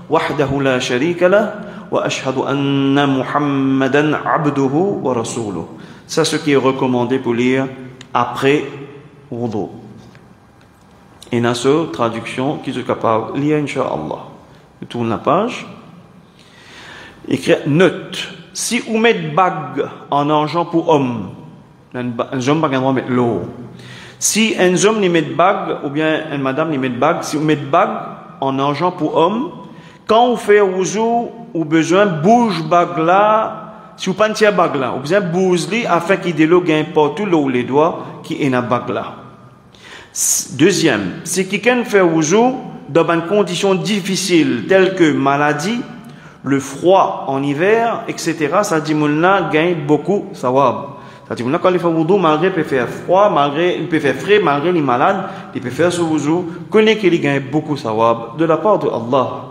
Speaker 1: wahdahu la sharika lah wa ashhadu anna Muhammadan abduhu wa rasuluhu. C'est ce qui est recommandé pour lire après wudu. Et dans cette traduction qui est capable de lire, Inch'Allah. Je tourne la page. Écrit note. Si vous mettez bague en argent pour homme, un homme n'a pas le droit de mettre l'eau. Si un homme n'y met bague, ou bien une madame n'y met bague, si vous mettez bague en argent pour homme, quand vous faites wudu, vous avez besoin de bouge bague là, si vous ne prenez pas bague là, vous avez besoin de bouge là afin qu'il y ait de l'eau partout là où les doigts qui est dans la bague là. Deuxième, si quelqu'un fait wudu dans une condition difficile telle que maladie, le froid en hiver, etc., ça dit que gagne beaucoup sawab. Ça dit que quand il fait wudu, malgré il peut faire froid, malgré il peut faire frais, malgré il est malade, il peut faire ce wudu, connaît qu'il gagne beaucoup sawab de la part de Allah.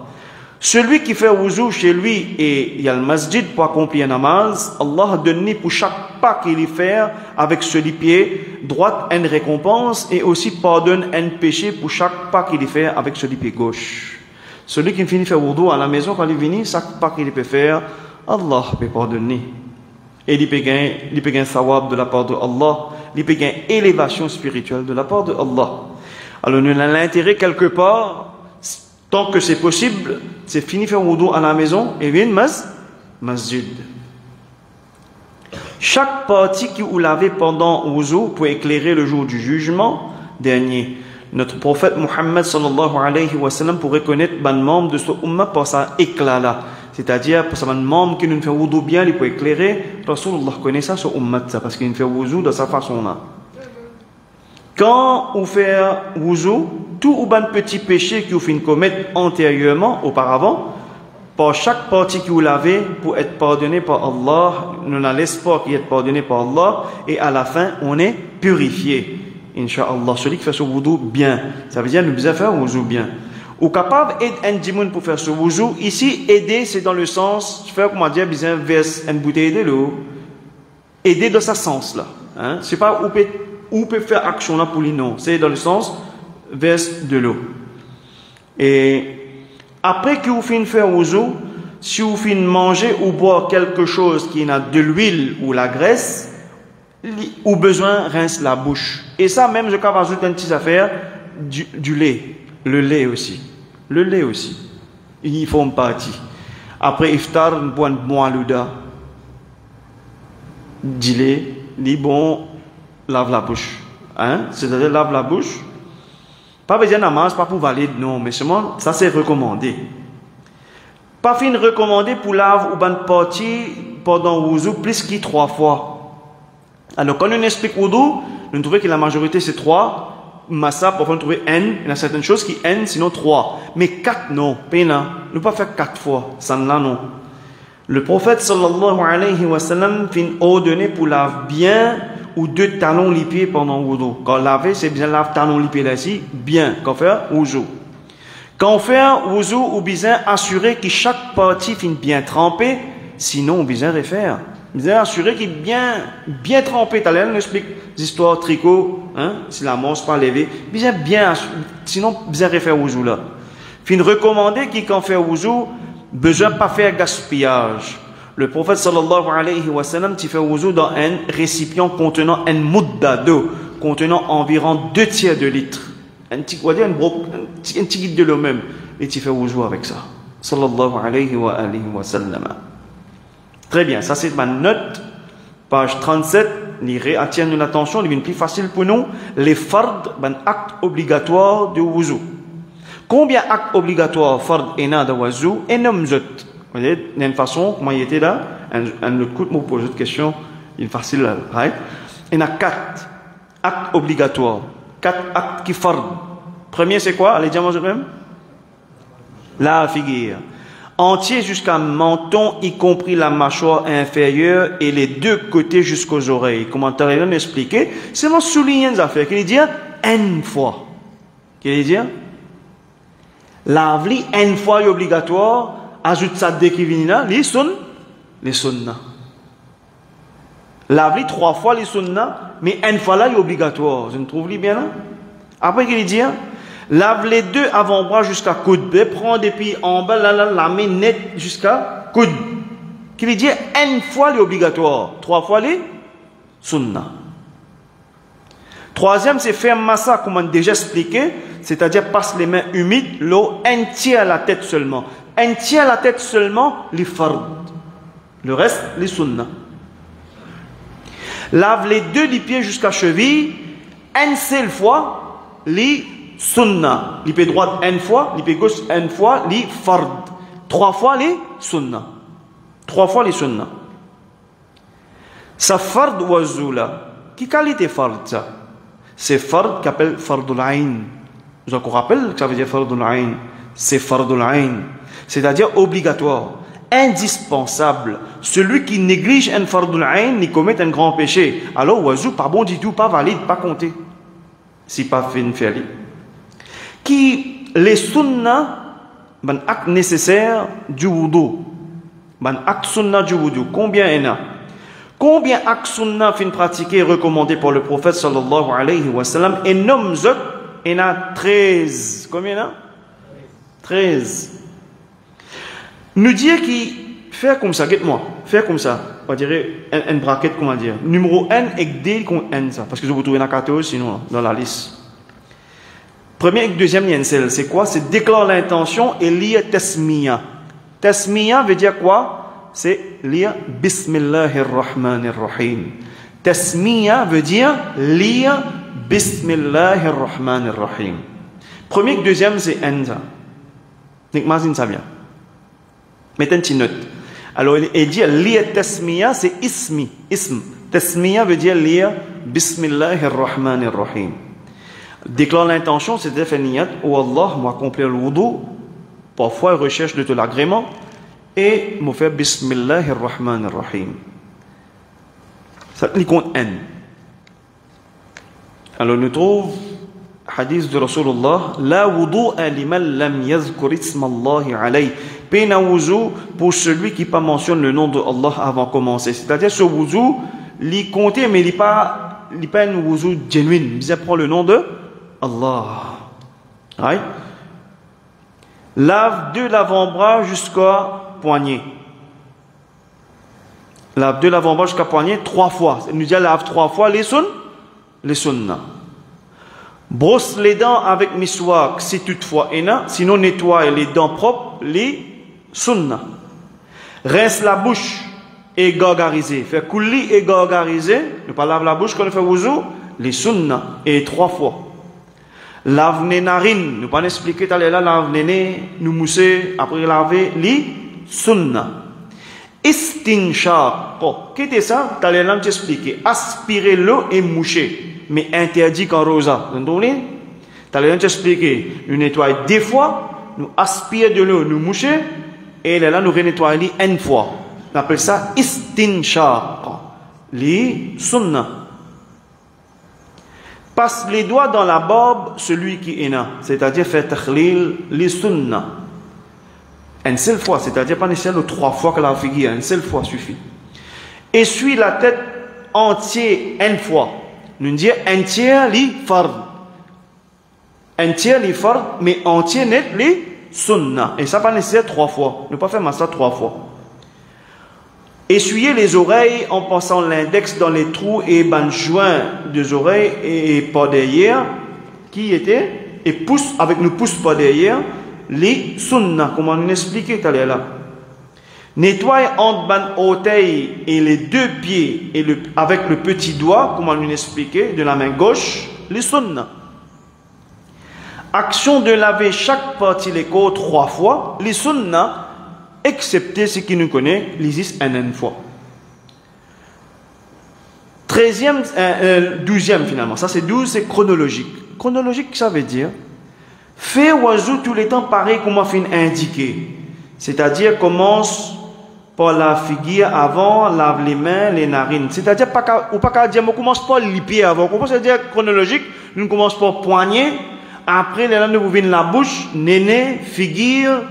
Speaker 1: Celui qui fait wudu chez lui et il y a le masjid pour accomplir un namaz, Allah a donné pour chaque pas qu'il y fait avec ce pied droit une récompense et aussi pardonne un péché pour chaque pas qu'il y fait avec ce pied gauche. Celui qui finit faire wudu à la maison, quand il vient, chaque pas qu'il peut faire, Allah peut pardonner. Et il peut gagner sawab de la part de Allah. il peut gagner élévation spirituelle de la part de Allah. Alors nous avons l'intérêt quelque part, tant que c'est possible, c'est fini faire wudu à la maison et vient masjid. Chaque partie que vous lavez pendant wudu pour éclairer le jour du jugement dernier. Notre prophète Muhammad sallallahu alayhi wa sallam pour reconnaître un membre de ce umma par sa éclat là. C'est-à-dire, pour un membre qui nous fait wudu bien, il peut éclairer. Rasulullah connaît ça sur ummat, parce qu'il fait wudu de sa façon là. Quand vous faites wudu, tout ou ban petit péché que vous faites commettre antérieurement, auparavant, par chaque partie que vous lavez pour être pardonné par Allah, nous avons l'espoir qu'il est pardonné par Allah, et à la fin, on est purifié. Inch'Allah, celui qui fait ce wudu bien, ça veut dire nous devons faire wudu bien. Ou capable d'aider un djimoun pour faire ce wudu, ici, aider, c'est dans le sens, faire comment dire, besoin verse une bouteille de l'eau. Aider dans ce sens-là. Hein? C'est pas où peut faire action là pour lui, non. C'est dans le sens verse de l'eau. Et après que vous finissez de faire wudu, si vous finissez de manger ou boire quelque chose qui a de l'huile ou la graisse, ou besoin rince la bouche. Et ça même, je vais rajouter une petite affaire, du lait. Le lait aussi. Le lait aussi. Ils font partie. Après iftar, on boit un bon alouda. Du lait, dit bon, lave la bouche. Hein? C'est-à-dire lave la bouche. Pas besoin de namaz, pas pour valider, non, mais seulement, ça c'est recommandé. Pas fin recommandé pour laver ou ban partie pendant wudu plus que 3 fois. Alors, quand on explique wudu, nous trouvons que la majorité c'est 3. Massa, parfois on trouve N. Il y a certaines choses qui N, sinon 3. Mais 4, non. Pena. Ne pas faire 4 fois. Ça là, non. Le prophète sallallahu alayhi wa sallam fin ordonné pour laver bien ou 2 talons les pieds pendant wudu. Quand laver, c'est bien laver talons les pieds là-ci, bien. Quand faire wudu. Quand on fait wudu, ou bien assurer que chaque partie fin bien trempée, sinon on bien refaire. Vous avez assuré qu'il est bien trempé. T'as l'air, on explique l'histoire tricot, hein, si la manche pas levée. Bien, sinon, bien refaire wudu là. Fin recommandé qu'il quand fait wudu, besoin pas faire gaspillage. Le prophète sallallahu alayhi wa sallam, il fait wudu dans un récipient contenant un mudda d'eau, contenant environ 2 tiers de litre. Un petit litre de l'eau même. Et il fait wudu avec ça. Sallallahu alayhi wa sallam. Très bien, ça c'est ma note, page 37, lirez, attirez-nous l'attention, il est plus facile pour nous, les fards, un acte obligatoire de wudu. Combien d'actes obligatoires fard et na de wudu et nomzot? Vous voyez, il y a une façon, comment il était là, un autre coup de mot pour poser une question, il est facile là, right? Il y en a 4 actes obligatoires, 4 actes qui fard. Premier c'est quoi? Allez, dis-moi même. La figure. Entier jusqu'à menton, y compris la mâchoire inférieure et les 2 côtés jusqu'aux oreilles. Commentaire là expliqué, c'est mon souligner des affaires. Qu'il dit une fois. Qu'il dit lave-li une fois est obligatoire. Ajoute ça dès qu'il vient là, les sunna. Lave-li 3 fois les sunna, mais une fois là est obligatoire. Je ne trouve bien là. Après qu'il dit lave les 2 avant-bras jusqu'à coude. Prends depuis en bas la main nette jusqu'à coude. Qu'il dit une fois les obligatoire, 3 fois les sunna. Troisième, c'est faire massa, comme on a déjà expliqué, c'est-à-dire passe les mains humides, l'eau, un tiers à la tête seulement. Un tiers à la tête seulement, les fard. Le reste, les sunna. Lave les 2 les pieds jusqu'à cheville, une seule fois, les sunna. Les pieds droits une fois, les pieds gauche une fois, les fard. 3 fois les sunna. 3 fois les sunna. Ça fard wudu là. Qui qualité fard ça? C'est fard qui appelle fardul ayn. Je vous rappelle que ça veut dire fardul ayn. C'est fardul ayn. C'est-à-dire obligatoire, indispensable. Celui qui néglige un fardul ayn, il commet un grand péché. Alors wudu pas bon du tout, pas valide, pas compté. Si pas fait une félie. Qui les sunna, ben acte nécessaire du wudu. Ben acte sunna du wudu. Combien il y en a? Combien d'actes sunna fin pratiqués et recommandés par le prophète sallallahu alayhi wa sallam? Et nomme il y en a 13. Combien il y en a? 13. Nous dire qui fait comme ça, guette-moi. faire comme ça. On dirait un bracket, comment dire. Numéro N égale contre N, ça. Parce que je vous trouve dans 14, sinon, dans la liste. Premier et deuxième Yensel, c'est quoi? C'est déclare l'intention et lire Tasmiya. Tasmiya veut dire quoi? C'est lire Bismillahirrahmanirrahim. Tasmiya veut dire lire Bismillahirrahmanirrahim. Premier et deuxième, c'est N, ça. N'imagine ça bien. Mettez une petite note. Alors, il dit lire Tasmiya, c'est ismi. Ism. Tasmiya veut dire lire Bismillahirrahmanirrahim. Déclare l'intention, c'est de faire niyat, oh Allah, moi accomplir le wudu, parfois recherche de l'agrément, et me faire Bismillahirrahmanirrahim. Ça compte N. Alors nous trouvons hadith de Rasulullah, la wudu'a liman lam yazkur ismallahi alayh. Pena wudu pour celui qui pas mentionne le nom de Allah avant de commencer. C'est-à-dire ce wudu, il compte, mais il n'est pas un wudu genuine. Il prend le nom de Allah. Right? Lave de l'avant-bras jusqu'à poignet. Lave de l'avant-bras jusqu'à poignet 3 fois. Il nous dit lave 3 fois les sunnah. Brosse les dents avec miswak si toutefois sinon nettoie les dents propres, les sunnah. Rince la bouche et gargariser. Fait coulis et gargariser. Ne pas lave la bouche quand on fait wuzu, les sunnah et 3 fois. Lave les narines, nous pas expliquer tout à l'heure, lave les nez, nous mousser, après laver les sunnah. Istinshaq. Qu'est-ce que ça? Tout à l'heure, nous expliquer. Aspirer l'eau et moucher, mais interdit qu'en rosa. Vous entendez? Tout à l'heure, nous expliquer. Nous nettoyons 2 fois, nous aspirons de l'eau, nous moucher, et là, nous renettoyons une fois. On appelle ça istinshaq. Les sunnah. Passe les doigts dans la barbe, celui qui est là, c'est-à-dire faire takhlil les sunnah. Une seule fois, c'est-à-dire pas nécessairement 3 fois que la figure, une seule fois suffit. Essuie la tête entière une fois. Nous disons entière li fard. Entière li fard, mais entière net li sunnah. Et ça pas nécessaire 3 fois. Ne pas faire ça 3 fois. Essuyer les oreilles en passant l'index dans les trous et joints des oreilles et par derrière, qui était, et pousse, avec le pouce par derrière, les sunnah, comme on nous expliquait tout à l'heure là. Nettoie entre ban orteil et les 2 pieds et avec le petit doigt, comme on nous expliquait, de la main gauche, les sunnah. Action de laver chaque partie des corps 3 fois, les sunnah, excepté ceux qui nous connaissent, l'existe une fois. 12e finalement. Ça c'est 12, c'est chronologique. Chronologique, ça veut dire fais wazou tous les temps pareil comme on fait indiqué. C'est-à-dire commence par la figure avant, lave les mains, les narines. C'est-à-dire ou pas qu'à dire on commence par les pieds avant. On commence à dire chronologique, nous commence par poignet, après les nous viennent la bouche, néné, figure,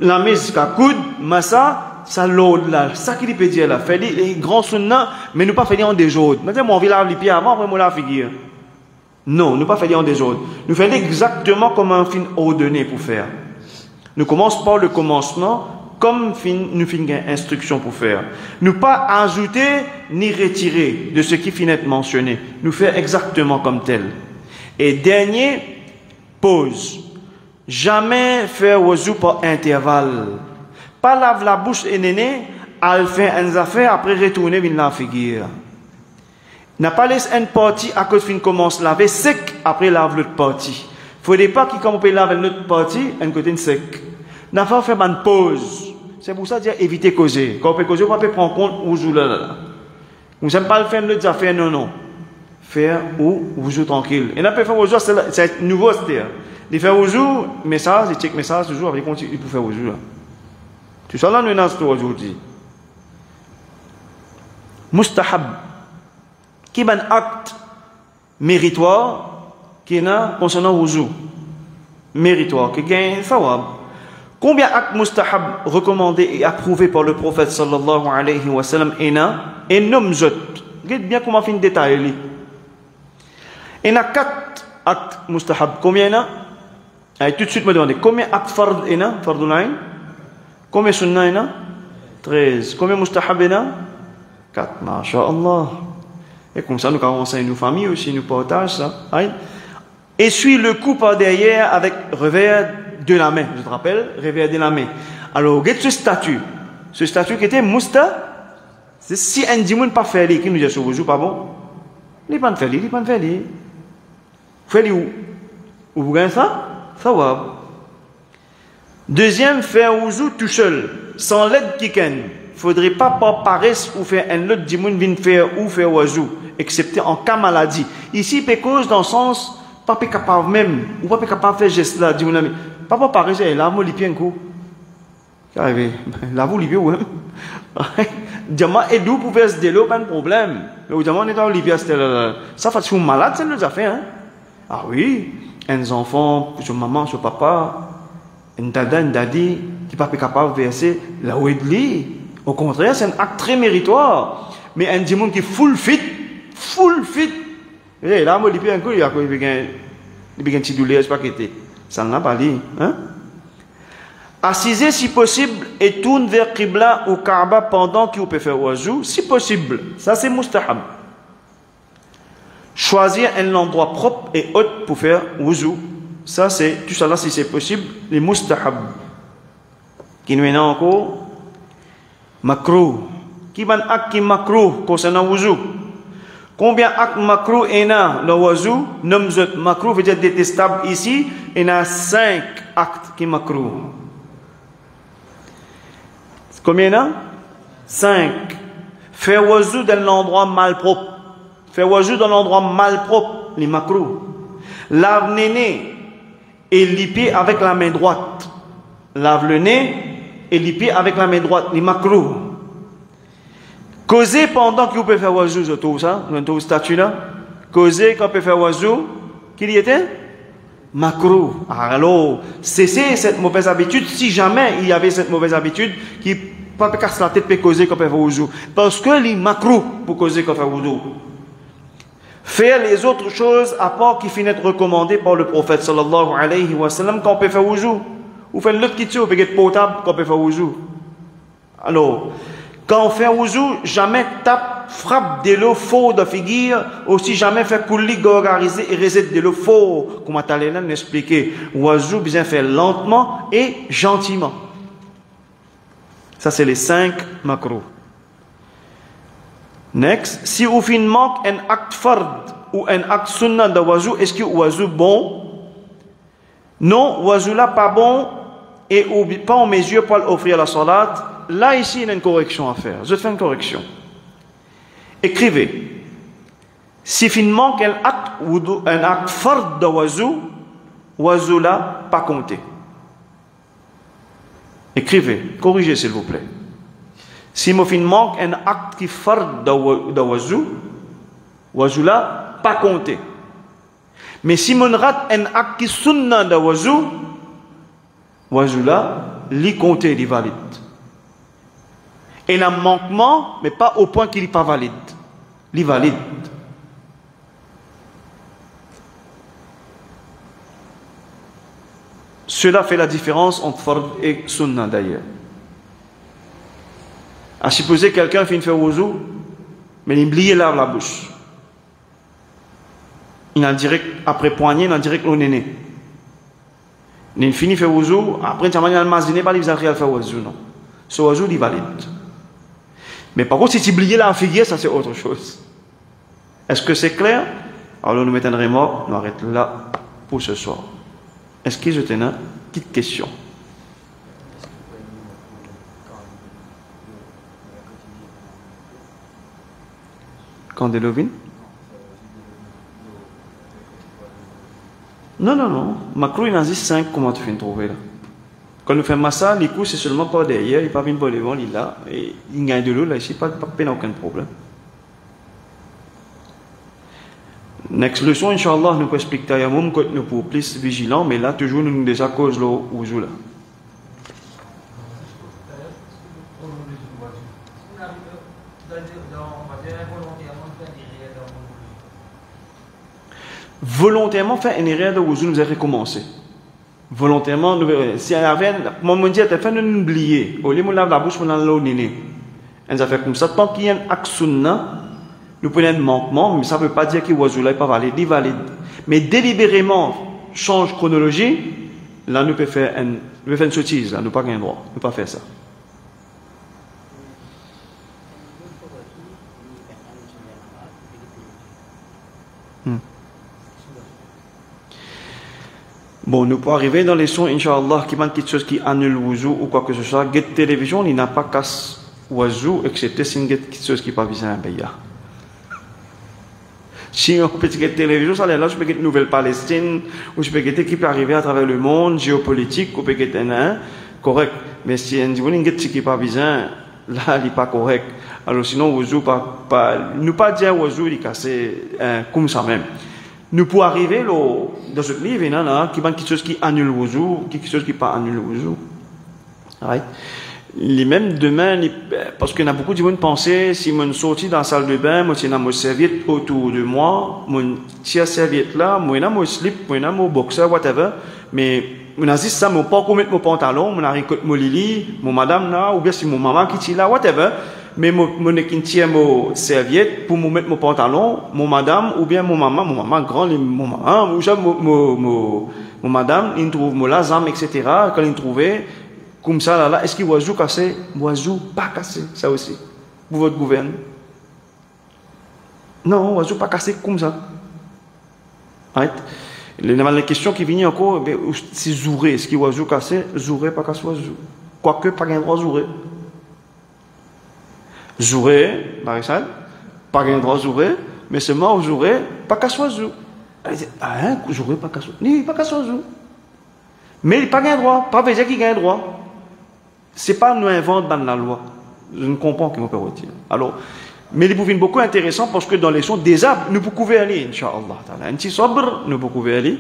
Speaker 1: la mise jusqu'à coude, massa, ça l'aude là. Ça qu'il peut dire là. Fait les grands sunnah, mais nous pas faire en désordre. Maintenant, on va laver les pieds avant, après, on la figure. Non, nous pas faire en désordre. Nous faisons exactement comme un film ordonné pour faire. Nous commençons par le commencement, comme nous faisons une instruction pour faire. Nous pas ajouter ni retirer de ce qui finit d'être mentionné. Nous faire exactement comme tel. Et dernier, pause. Jamais faire wuzu par intervalle. Pas lave la bouche et néné, elle fait un affaire, après retourner vers la figure. N'a pas laissé une partie à cause fin commence à laver sec, après lave l'autre partie. Il ne faut pas qu'il commence à laver l'autre partie, un côté sec. N'a pas fait une pause. C'est pour ça dire éviter causer. Quand on peut causer, on peut prendre compte wuzu là. Vous n'aimez pas le faire l'autre affaire, non. Faire ou wuzu tranquille. Et n'a pas fait wuzu, c'est nouveau, c'est-à-dire. Il fait wuzu, message, il check message toujours, il continue pour faire wuzu là. Tu sais là, nous avons aujourd'hui. Mustahab. Qui est un acte méritoire qui est là concernant wuzu. Méritoire, qui gagne sawab. Combien d'actes mustahab recommandés et approuvés par le prophète sallallahu alayhi wa sallam est là et nomme zot. Regardez bien comment on fait un détail. Il y a 4 actes mustahab. Combien il y en a? Allez, tout de suite me demander combien d'actes fard il y a? Fardul ayn. Combien sunnah il y en a? 13. Combien mustahabina? 4. Masha'Allah. Et comme ça, nous commençons nos familles aussi, nous partageons ça. Hein? Essuie le cou par derrière avec revers de la main. Je te rappelle, revers de la main. Alors, regarde ce statut. Ce statut qui était musta. C'est si un dimanche pas fait les qui nous dit sur vous, pas bon. Il n'est pas fait les, il n'est pas fait les. Fait les où? Où vous gagnez ça? Ça va. Deuxième, faire wuzu tout seul, sans l'aide quelqu'un. Il ne faudrait pas par paresse ou faire un autre dimanche vient faire ou faire wuzu, excepté en cas maladie. Ici, il cause dans le sens, pas capable même, ou pas capable de faire geste là, dimanche. Pas par paresse, là, moi, les pieds un coup. Là, vous, les pieds, ouais. Diamant est doux pour faire ce délo, pas de problème. Mais au diamant, on est dans l'Olivia, ça fait un malade, c'est nous a fait, hein. Ah oui, un enfant, son maman, son papa, un dada, un daddy, qui n'est pas capable de verser là où il est. Au contraire, c'est un acte très méritoire. Mais un diamant qui est full fit. Et là, moi, il y a un coup, il y a un petit douleur, je sais pas qui était. Ça n'a pas dit, hein. Assisez si possible et tourne vers Qibla ou Kaaba pendant qu'il peut faire wuzu, si possible. Ça c'est mustahab. Choisir un endroit propre et haut pour faire wuzu. Ça c'est, tout ça là si c'est possible, les mustahab. Qui nous est encore makruh. Qui ban ak qui makruh concernant wuzu? Combien actes makruh est là le wuzu? Nomzot makruh veut dire détestable ici. Il y a 5 actes qui makruh. Combien là? 5. Faire wuzu dans l'endroit malpropre. Faire wuzu dans l'endroit malpropre, les makruh. Lave le nez et liper avec la main droite. Lave le nez et liper avec la main droite, les makruh. Causer pendant que vous pouvez faire wuzu, je trouve ça, dans tout statut là. Causer quand vous pouvez faire wuzu, qui y était? Makruh. Alors, cessez cette mauvaise habitude si jamais il y avait cette mauvaise habitude qui pas casse la tête pour causer quand on fait wuzu. Parce que les makruh pour causer quand on fait wuzu. Faire les autres choses à part qui finissent recommandées par le prophète sallallahu alayhi wa sallam quand on peut faire wuzu. Ou faire l'autre qui tue, on peut être potable quand on peut faire wuzu. Alors, quand on fait wuzu, jamais tape, frappe de l'eau faux de figure, aussi jamais fait couler, gargariser et réciter de l'eau faux. Comme Talena nous expliqué, wuzu bien fait lentement et gentiment. Ça, c'est les 5 makruh. Next, si au fin manque un acte fard ou un acte sunnah de wuzu, est-ce que wuzu bon? Non, wuzu là pas bon et pas en mesure pour l'offrir la salat. Là, ici, il y a une correction à faire. Je fais une correction. Écrivez. Si fin manque un acte fard de wuzu là pas compté. Écrivez, corrigez s'il vous plaît. Si mon fin manque un acte qui fard de wuzu là, pas compté. Mais si mon rate un acte qui sunnah de wuzu là, li compté, il est valide. Et un manquement, mais pas au point qu'il n'est pas valide. Il est valide. Cela fait la différence entre fard et sunnah d'ailleurs. À supposer quelqu'un finit de faire wuzu, mais il oublie la bouche. Il a direct, après poignet, il a direct au néné. Il finit de faire wuzu, après il a imaginé pas qu'il a faire wuzu, non. Ce wuzu, il est valide. Mais par contre, si tu oublies la figure, ça c'est autre chose. Est-ce que c'est clair? Alors nous mettons un remords, nous arrêtons là pour ce soir. Est-ce que je tenais une petite question? Quand des lovines? Non. Makruh, il en existe 5, comment tu fais trouver là? Quand nous faisons massa, les coups, c'est seulement par derrière, il n'y a pas une bonne devant, il est là, et il gagne de l'eau, là, ici, pas de peine, aucun problème. Next leçon, Inch'Allah, nous expliquons Tayammum, que nous pouvons plus vigilants, mais là, toujours, nous déjà cause l'eau ou là. Volontairement faire une erreur de wuzu, nous avons recommencé. Volontairement, si elle avait, mon Dieu, elle fait nous oublier. Au lieu de laver la bouche, on a l'eau nini. Elle a fait comme ça. Tant qu'il y a un action, nous prenons un manquement, mais ça ne veut pas dire qu'il n'est pas valide, il est valide. Mais délibérément, change chronologie, là, nous pouvons faire une sottise, là, nous pas un droit, nous pas faire ça. Bon, nous pouvons arriver dans les sons, Inch'Allah, qui manque quelque chose qui annule l'ouzou ou quoi que ce soit. Get télévision, il n'a pas casse oiseau, excepté si il y a quelque chose qui n'est pas visé à un pays. Si on peut get télévision, ça là, je peux get une nouvelle Palestine, ou je peux get qui peut arriver à travers le monde, géopolitique, ou peut get un correct. Mais si on dit, vous n'avez qui n'est pas visé, là, il n'est pas correct. Alors sinon, oiseau, nous pas dire oiseau, il est cassé comme ça même. Nous pouvons arriver dans ce livre, il y a quelque chose qui annule l'ouzou, quelque chose qui pas annule l'ouzou. Right? Les mêmes demain, parce qu'il y a beaucoup de gens qui pensent, si je sortis dans la salle de bain, je j'ai mon serviette autour de moi, mon tire serviette là, moi j'ai mon slip, moi j'ai mon boxer, whatever, mais je n'ai ça, je pas mettre mon pantalon, je n'ai mon lili, mon madame là, ou bien si mon maman qui tire là, whatever. Mais je tire mon serviette pour me mettre mon pantalon, mon madame, ou bien mon maman grand, mon maman, ou mon madame, il trouve mon lazam, etc. Quand il trouvait, comme ça, là, est-ce qu'il oiseau cassé? Oiseau pas cassé, ça aussi. Pour votre gouvernement. Non, oiseau pas cassé comme ça. Right? La question qui vient encore, c'est zouré. Est-ce qu'il oiseau cassé? Zouré, pas cassé oiseau. Quoique, pas un droit zouré. Zouré, Marisal, pas un droit zouré, mais seulement zouré, pas cassé oiseau. Elle dit, zouré, pas cassé oiseau. Ni, pas cassé oiseau. Mais il n'y a pas un droit, pas dire qu'il y a un droit. Ce n'est pas nous inventons dans la loi. Je ne comprends qu'il me peut retirer. Alors, mais il est beaucoup intéressant parce que dans les sons des arbres, nous pouvons aller, Inch'Allah. Un petit sobre, nous pouvons aller.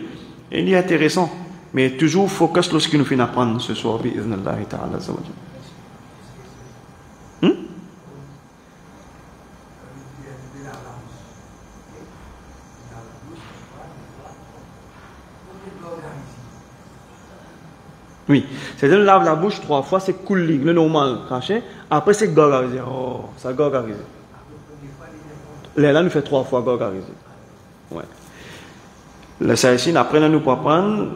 Speaker 1: Et il est intéressant. Mais toujours focus sur ce qu'il nous fait apprendre ce soir, bi'idhnillah ta'ala. Oui, c'est-à-dire lave la bouche 3 fois, c'est cool, le normal, craché. Après, c'est gargarisé. Oh, ça gargarisé. Là, nous fait 3 fois gargarisé. Ouais. La saïsine, après, là, nous pouvons prendre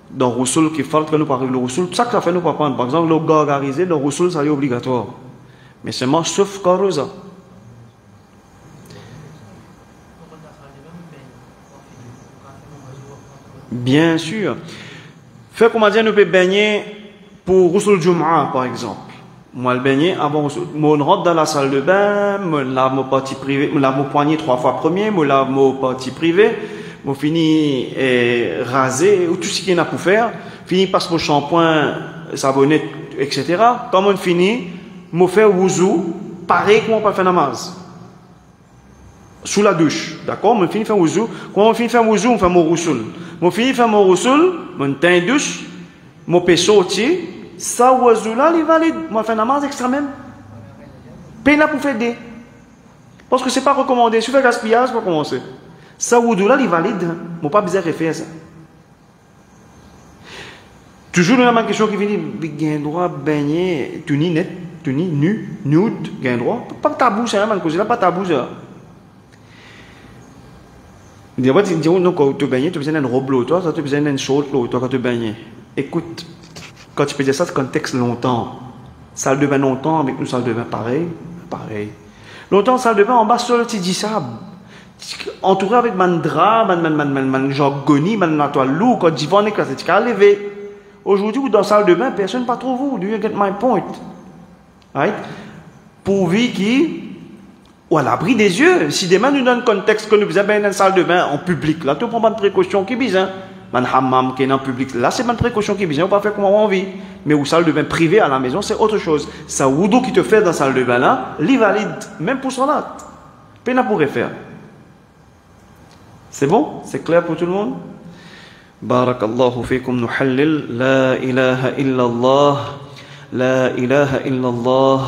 Speaker 1: dans le roussoul qui fait que nous parlons le roussoul. Ça que ça fait, nous pouvons prendre. Par exemple, le gargarisé, dans le roussoul, ça est obligatoire. Mais seulement sauf carosa. Bien sûr. Fait comment dire, nous pouvons baigner pour Roussoul Jum'a, par exemple. Moi, le baigner avant Roussoul. Moi, on rentre dans la salle de bain, moi, lave mon partie privée, moi, lave mon poignet 3 fois premier, moi, lave mon partie privée, moi, fini raser, ou tout ce qu'il y a pour faire, fini passe mon shampoing, savonnette, etc. Quand on finit, moi, fait wuzu, pareil comme on peut faire namaz. Sous la douche, d'accord? On finit faire wuzu. Quand on finit faire wuzu, on fait mon roussoul. On finit faire mon roussoul, mon teint douche, mon peut sortir, ça oiseau là, il valide. Moi, fais namaz extra même. Peine là pour faire des. Parce que c'est pas recommandé. Si vous faites gaspillage, pour commencer. Ça oiseau là, il valide. Moi, pas besoin de faire ça. Toujours la même question qui vient, il y a un droit de baigner, tu net, tu nu, nude, il y a un droit. Pas tabou, c'est rien, là, pas tabou, ça. Il dit, non, quand tu baignes, tu as besoin d'un robe, toi, tu as besoin d'un short, toi, quand tu baignes. Écoute, quand tu peux dire ça, c'est contexte longtemps. Salle de bain longtemps, avec nous, salle de bain pareil. Longtemps, salle de bain, en bas, seul, tu dis ça. Entouré avec mandra, genre goni, man toile lourd, quand tu vas en éclater, tu vas lever. Aujourd'hui, dans la salle de bain, personne ne pas trop vous. Do you get my point? Right? Pourvu qui ou à l'abri des yeux. Si demain nous donne contexte que nous faisons dans une salle de bain en public, là, tu prends pas de précaution qui bise, hein. Man hammam qui est en public, là, c'est pas de précaution qui bise, on va pas faire comme on a envie. Mais ou salle de bain privée à la maison, c'est autre chose. Ça wudu qui te fait dans la salle de bain là, il valide, même pour salat. Peine pourrait faire. C'est bon? C'est clair pour tout le monde? Barakallahu fikum nuhallil, la ilaha illallah, la ilaha illallah.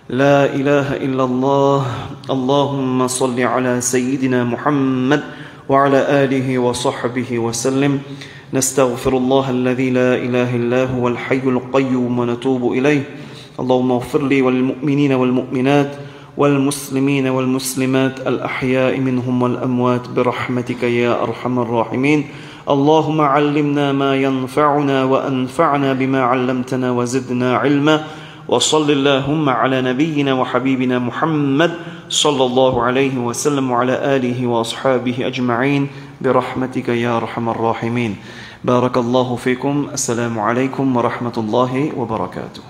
Speaker 1: لا إله إلا الله اللهم صل على سيدنا محمد وعلى آله وصحبه وسلم نستغفر الله الذي لا إله إلا هو الحي القيوم ونتوب إليه. اللهم اغفر لي وللمؤمنين والمؤمنات والمسلمين والمسلمات الأحياء منهم والأموات برحمتك يا أرحم الراحمين. اللهم علمنا ما ينفعنا وأنفعنا بما علمتنا وزدنا علما. وصل اللهم على نبينا وحبيبنا محمد صلى الله عليه وسلم وعلى آله وأصحابه أجمعين برحمتك يا أرحم الراحمين. بارك الله فيكم. السلام عليكم ورحمة الله وبركاته.